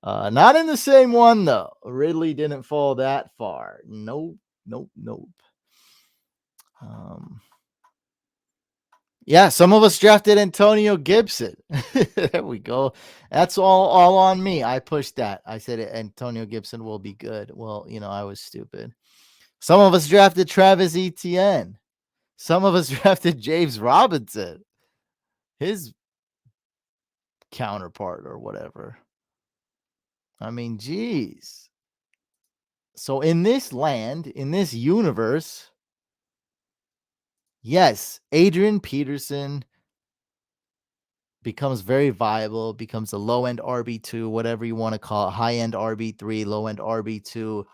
not in the same one though. Ridley didn't fall that far. Nope, nope, nope. Um, yeah, some of us drafted Antonio Gibson. There we go. That's all on me. I pushed that. I said Antonio Gibson will be good. Well, I was stupid. Some of us drafted Travis Etienne. Some of us drafted James Robinson, his counterpart or whatever. I mean, geez. So in this land, in this universe, yes, Adrian Peterson becomes very viable, becomes a low end RB2, whatever you want to call it, high end RB3, low end RB2.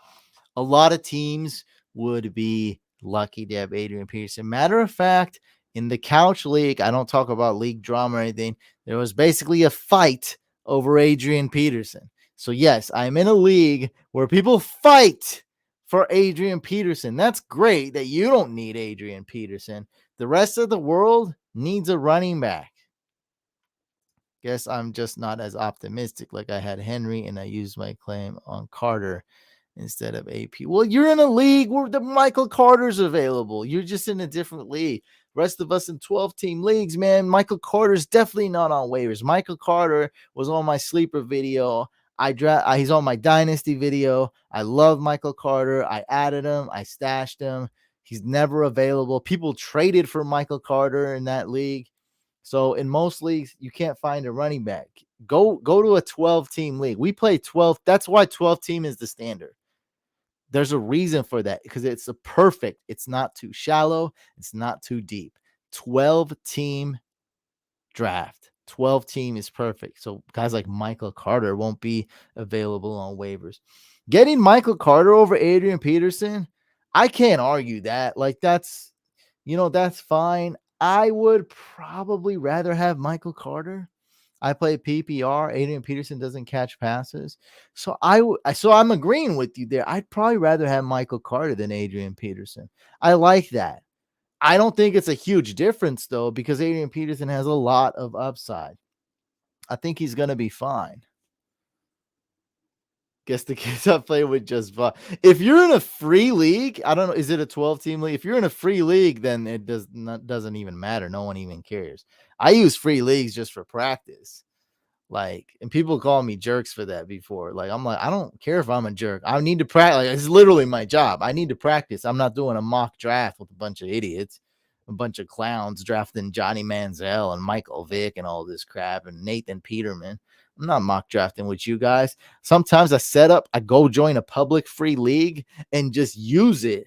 A lot of teams would be lucky to have Adrian Peterson. Matter of fact, in the couch league, I don't talk about league drama or anything. There was basically a fight over Adrian Peterson. So, yes, I'm in a league where people fight for Adrian Peterson. That's great that you don't need Adrian Peterson. The rest of the world needs a running back. Guess I'm just not as optimistic. Like I had Henry and I used my claim on Carter instead of AP. Well, you're in a league where the Michael Carter's available. You're just in a different league. Rest of us in 12 team leagues, man. Michael Carter's definitely not on waivers. Michael Carter was on my sleeper video. He's on my dynasty video. I love Michael Carter. I added him. I stashed him. He's never available. People traded for Michael Carter in that league. So in most leagues, you can't find a running back. Go to a 12 team league. We play 12. That's why 12 team is the standard. There's a reason for that because it's a perfect. It's not too shallow. It's not too deep. 12 team draft. 12 team is perfect. So guys like Michael Carter won't be available on waivers. Getting Michael Carter over Adrian Peterson, I can't argue that. Like that's fine. I would probably rather have Michael Carter. I play PPR. Adrian Peterson doesn't catch passes. So I'm agreeing with you there. I'd probably rather have Michael Carter than Adrian Peterson. I like that. I don't think it's a huge difference though, because Adrian Peterson has a lot of upside. I think he's going to be fine. Guess the kids I play with just fine. If you're in a free league, I don't know, is it a 12 team league? If you're in a free league, then it doesn't even matter. No one even cares. I use free leagues just for practice. Like, and people call me jerks for that before. Like, I'm like, I don't care if I'm a jerk. I need to practice. Like, it's literally my job. I need to practice. I'm not doing a mock draft with a bunch of idiots, a bunch of clowns drafting Johnny Manziel and Michael Vick and all this crap and Nathan Peterman. I'm not mock drafting with you guys. Sometimes I go join a public free league and just use it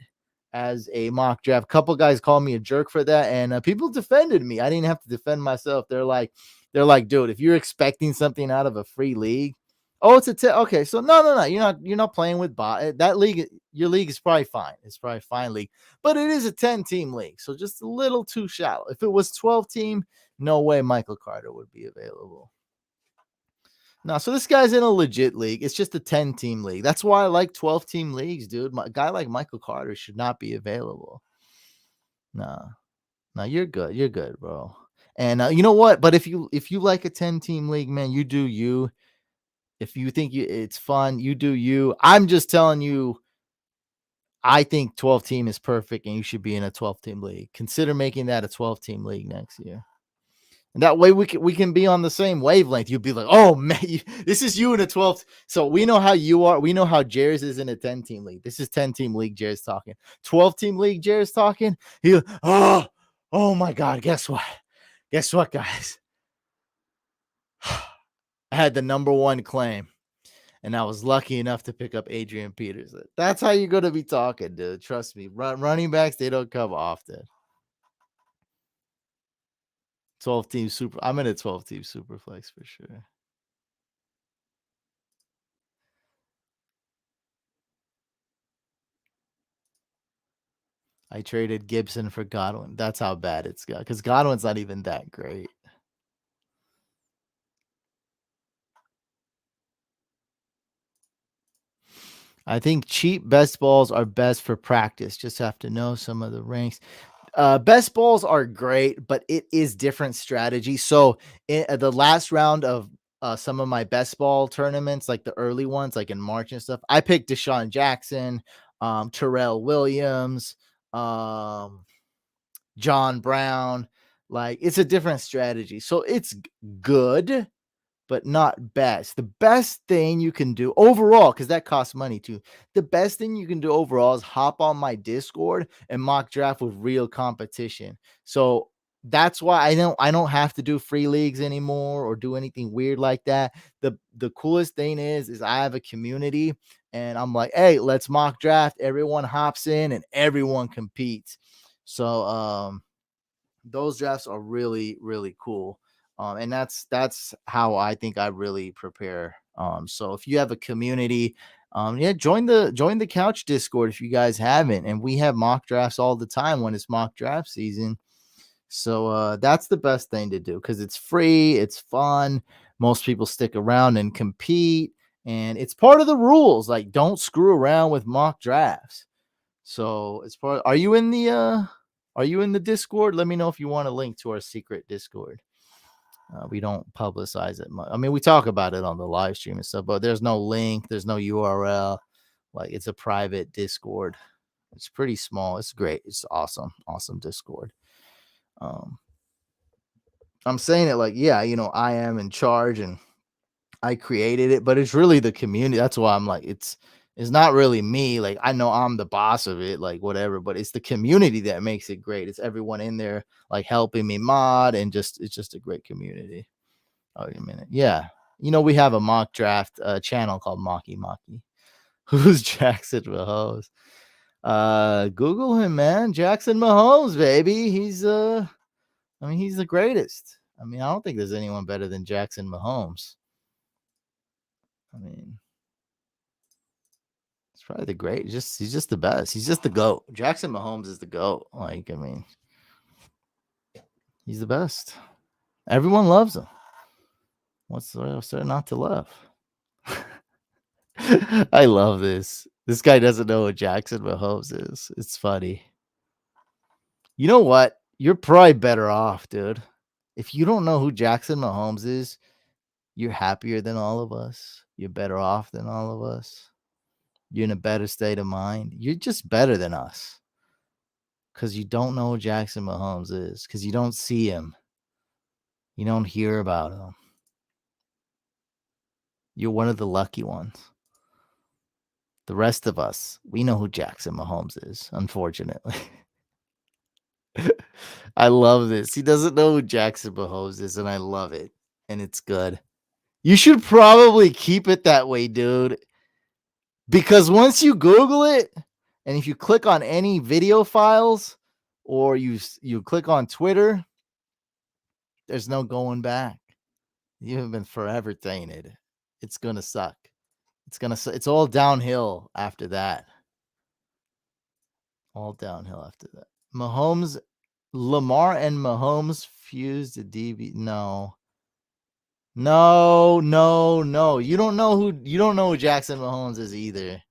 as a mock draft. A couple guys called me a jerk for that, and people defended me. I didn't have to defend myself. They're like, dude, if you're expecting something out of a free league, oh, it's okay. So no. You're not playing with bot. That league, your league is probably fine. It's probably a fine league, but it is a 10 team league, so just a little too shallow. If it was 12 team, no way Michael Carter would be available. No, so this guy's in a legit league. It's just a 10 team league. That's why I like 12 team leagues, dude. A guy like Michael Carter should not be available. No. No, you're good. You're good, bro. And you know what? But if you like a 10 team league, man, you do you. If you think it's fun, you do you. I'm just telling you, I think 12 team is perfect, and you should be in a 12 team league. Consider making that a 12 team league next year. And that way we can be on the same wavelength. You'd be like, oh man, this is you in a 12th. So we know how you are. We know how Jair's is in a 10 team league. This is 10 team league. Jair's talking 12 team league. Jair's talking. Oh my God. Guess what? Guess what, guys? I had the number one claim, and I was lucky enough to pick up Adrian Peterson. That's how you're going to be talking, dude. Trust me. Running backs, they don't come often. 12 team super. I'm in a 12 team super flex for sure. I traded Gibson for Godwin. That's how bad it's got, because Godwin's not even that great. I think cheap best balls are best for practice. Just have to know some of the ranks. Best balls are great, but it is different strategy. So in the last round of some of my best ball tournaments, like the early ones, like in March and stuff, I picked Deshaun Jackson, Terrell Williams, John Brown. Like, it's a different strategy. So it's good, but not best. The best thing you can do overall, because that costs money too. The best thing you can do overall is hop on my Discord and mock draft with real competition. So that's why I don't have to do free leagues anymore or do anything weird like that. The coolest thing is I have a community, and I'm like, hey, let's mock draft. Everyone hops in and everyone competes. So those drafts are really, really cool. And that's how I think I really prepare. So if you have a community, yeah, join the couch Discord if you guys haven't. And we have mock drafts all the time when it's mock draft season. So that's the best thing to do, because it's free, it's fun. Most people stick around and compete, and it's part of the rules. Like, don't screw around with mock drafts. So it's part. Are you in the Discord? Let me know if you want a link to our secret Discord. We don't publicize it much. I mean, we talk about it on the live stream and stuff, but there's no link, there's no URL. Like it's a private Discord. It's pretty small. It's great. It's awesome. Awesome Discord. Um, I'm saying it like, yeah, I am in charge and I created it, but it's really the community. That's why I'm like, it's not really me. Like I know I'm the boss of it, like whatever, but it's the community that makes it great. It's everyone in there like helping me mod and just it's just a great community. Oh, wait a minute. Yeah. We have a mock draft channel called Mocky Mocky. Who's Jackson Mahomes? Google him, man. Jackson Mahomes, baby. He's the greatest. I mean, I don't think there's anyone better than Jackson Mahomes. I mean, it's probably the great. He's just the best. He's just the GOAT. Jackson Mahomes is the GOAT. Like, I mean, he's the best. Everyone loves him. What's there not to love? I love this. This guy doesn't know what Jackson Mahomes is. It's funny. You know what? You're probably better off, dude. If you don't know who Jackson Mahomes is, you're happier than all of us. You're better off than all of us. You're in a better state of mind. You're just better than us because you don't know who Jackson Mahomes is because you don't see him. You don't hear about him. You're one of the lucky ones. The rest of us, we know who Jackson Mahomes is, unfortunately. I love this. He doesn't know who Jackson Mahomes is, and I love it. And it's good. You should probably keep it that way, dude. Because once you Google it, and if you click on any video files or you click on Twitter, there's no going back. You've been forever tainted. It's gonna suck. It's all downhill after that. All downhill after that. Lamar and Mahomes fused to DB. No. No, no, no. You don't know who Jackson Mahomes is either.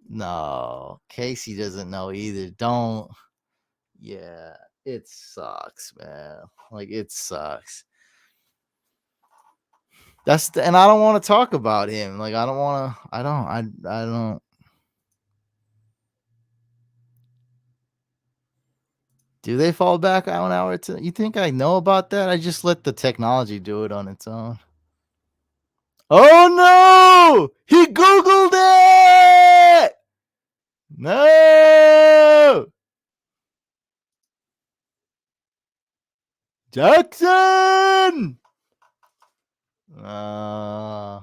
No. Casey doesn't know either. Don't. Yeah. It sucks, man. Like it sucks. And I don't want to talk about him. Like I don't want to I don't. Do they fall back on hour two? You think I know about that? I just let the technology do it on its own. Oh no! He Googled it! No! Jackson! Uh,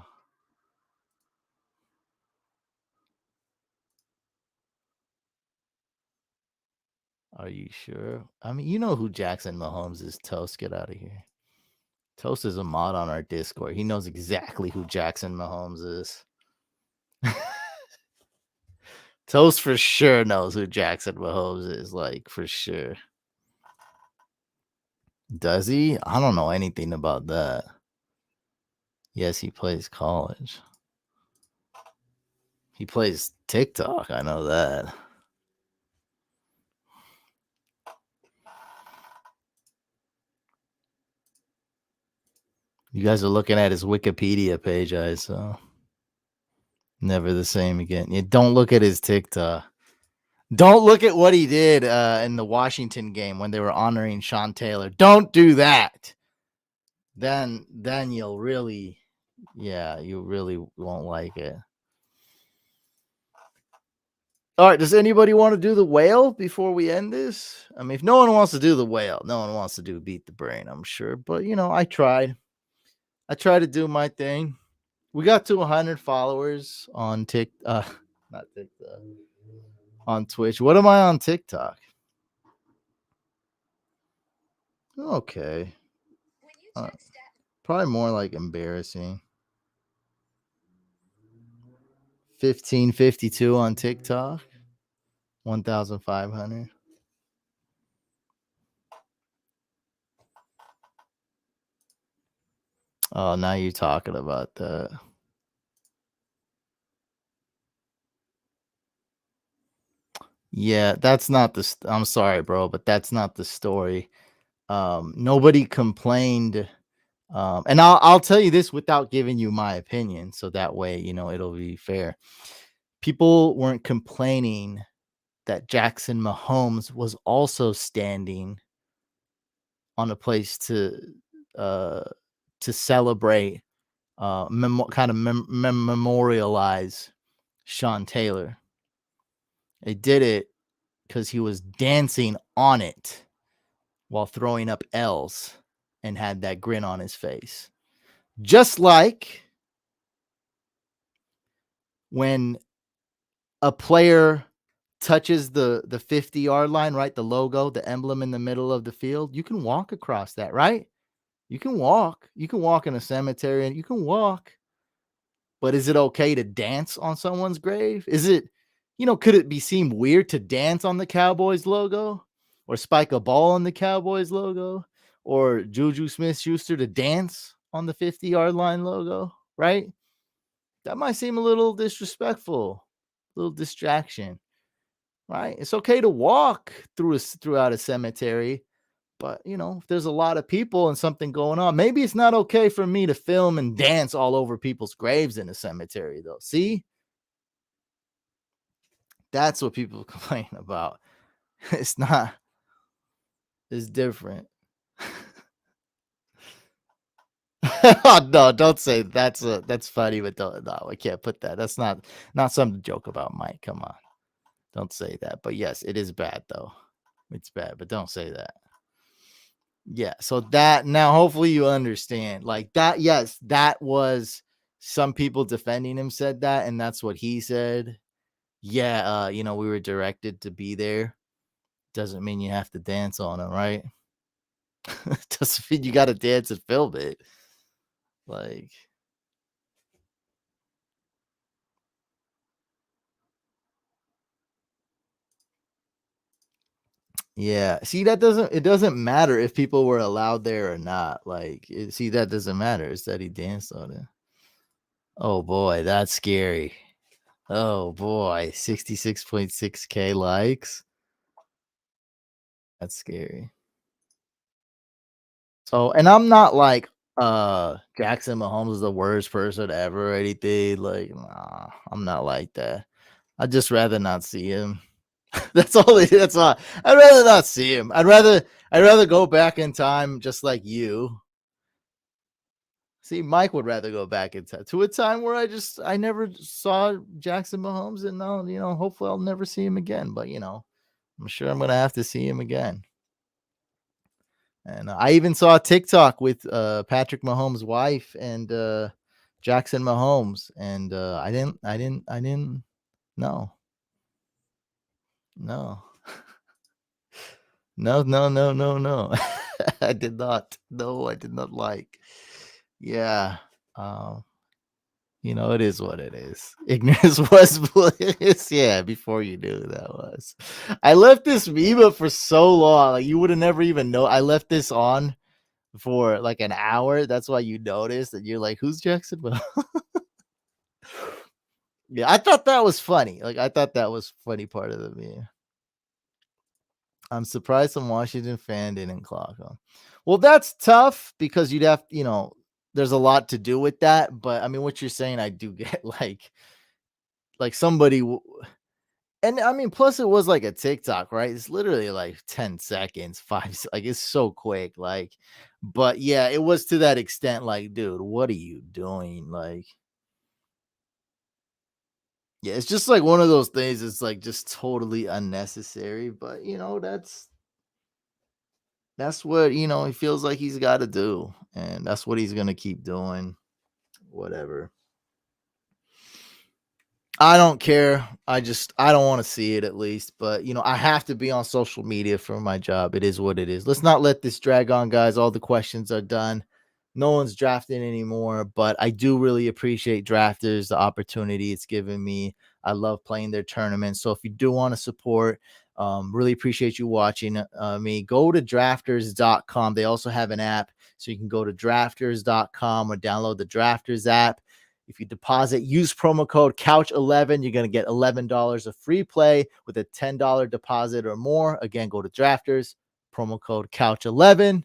are you sure? I mean, you know who Jackson Mahomes is, Toast. Get out of here. Toast is a mod on our Discord. He knows exactly who Jackson Mahomes is. Toast for sure knows who Jackson Mahomes is, like for sure. Does he? I don't know anything about that. Yes, he plays college. He plays TikTok. I know that. You guys are looking at his Wikipedia page, I saw. Never the same again. You don't look at his TikTok. Don't look at what he did in the Washington game when they were honoring Sean Taylor. Don't do that. Then you'll really, yeah, you really won't like it. All right, does anybody want to do the whale before we end this? I mean, if no one wants to do the whale, no one wants to do beat the brain, I'm sure. But I tried. I tried to do my thing. We got to 100 followers on not TikTok, on Twitch. What am I on TikTok? Okay. Probably more like embarrassing. 1552 on TikTok. 1,500. Oh, now you're talking about that. Yeah, that's not I'm sorry, bro, but that's not the story. Nobody complained And I'll tell you this without giving you my opinion, so that way, it'll be fair. People weren't complaining that Jackson Mahomes was also standing on a place uh to celebrate, kind of memorialize Sean Taylor. They did it because he was dancing on it while throwing up L's and had that grin on his face. Just like when a player touches the 50-yard line, right? The logo, the emblem in the middle of the field, you can walk across that, right? You can walk. You can walk in a cemetery and you can walk. But is it okay to dance on someone's grave? Is it, could it be seem weird to dance on the Cowboys logo or spike a ball on the Cowboys logo or Juju Smith Schuster to dance on the 50-yard line logo, right? That might seem a little disrespectful, a little distraction, right? It's okay to walk throughout a cemetery, but if there's a lot of people and something going on, maybe it's not okay for me to film and dance all over people's graves in a cemetery, though. See, that's what people complain about. It's not, it's different. Oh, no, don't say that's funny, but don't, no, I can't put that. That's not something to joke about, Mike. Come on. Don't say that. But yes, it is bad though. It's bad, but don't say that. Yeah, so that now hopefully you understand. Like that, yes, that was some people defending him said that, and that's what he said. Yeah, we were directed to be there. Doesn't mean you have to dance on him, right? Doesn't mean you gotta dance and film it. Like, yeah. See, it doesn't matter if people were allowed there or not. Like, see, that doesn't matter. It's that he danced on it. Oh boy, that's scary. Oh boy, 66.6K likes. That's scary. So, and I'm not like Jackson Mahomes is the worst person ever or anything. Like, nah, I'm not like that. I'd just rather not see him. That's all. I'd rather not see him. I'd rather go back in time just like you. See, Mike would rather go back in time to a time where I never saw Jackson Mahomes, and now, hopefully I'll never see him again. But I'm sure I'm gonna have to see him again. And I even saw a TikTok with Patrick Mahomes' wife and Jackson Mahomes, and I didn't. No, no, no, no, no, no, no. I did not. No, I did not like. Yeah. Um, it is what it is. Ignorance was bliss. Yeah, before you knew who that was. I left this meme up for so long. Like you would have never even know. I left this on for like an hour. That's why you noticed and you're like, who's Jackson? Yeah, I thought that was funny. Like I thought that was funny part of the meme. I'm surprised some Washington fan didn't clock him. Well, that's tough because you'd have, there's a lot to do with that. But I mean, what you're saying, I do get like somebody, and I mean, plus it was like a TikTok, right? It's literally like 10 seconds, like it's so quick. Like, but yeah, it was to that extent. Like, dude, what are you doing? Like, yeah, it's just like one of those things. It's like just totally unnecessary. But that's what he feels like he's got to do, and that's what he's gonna keep doing. Whatever. I don't care. I don't want to see it at least, but I have to be on social media for my job. It is what it is. Let's not let this drag on, guys. All the questions are done. No one's drafting anymore, but I do really appreciate drafters, the opportunity it's given me. I love playing their tournaments. So if you do want to support, really appreciate you watching me. Go to drafters.com. They also have an app, so you can go to drafters.com or download the Drafters app. If you deposit, use promo code Couch11. You're going to get $11 of free play with a $10 deposit or more. Again, go to Drafters, promo code Couch11.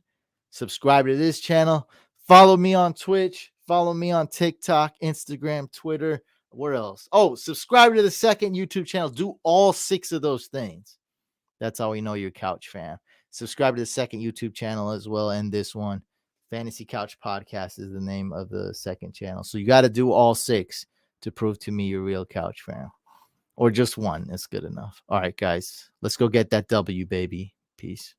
Subscribe to this channel. Follow me on Twitch. Follow me on TikTok, Instagram, Twitter. Where else? Oh, subscribe to the second YouTube channel. Do all 6 of those things. That's how we know you're a couch fan. Subscribe to the second YouTube channel as well, and this one. Fantasy Couch Podcast is the name of the second channel. So you got to do all 6 to prove to me you're a real couch fan. Or just one. It's good enough. All right, guys. Let's go get that W, baby. Peace.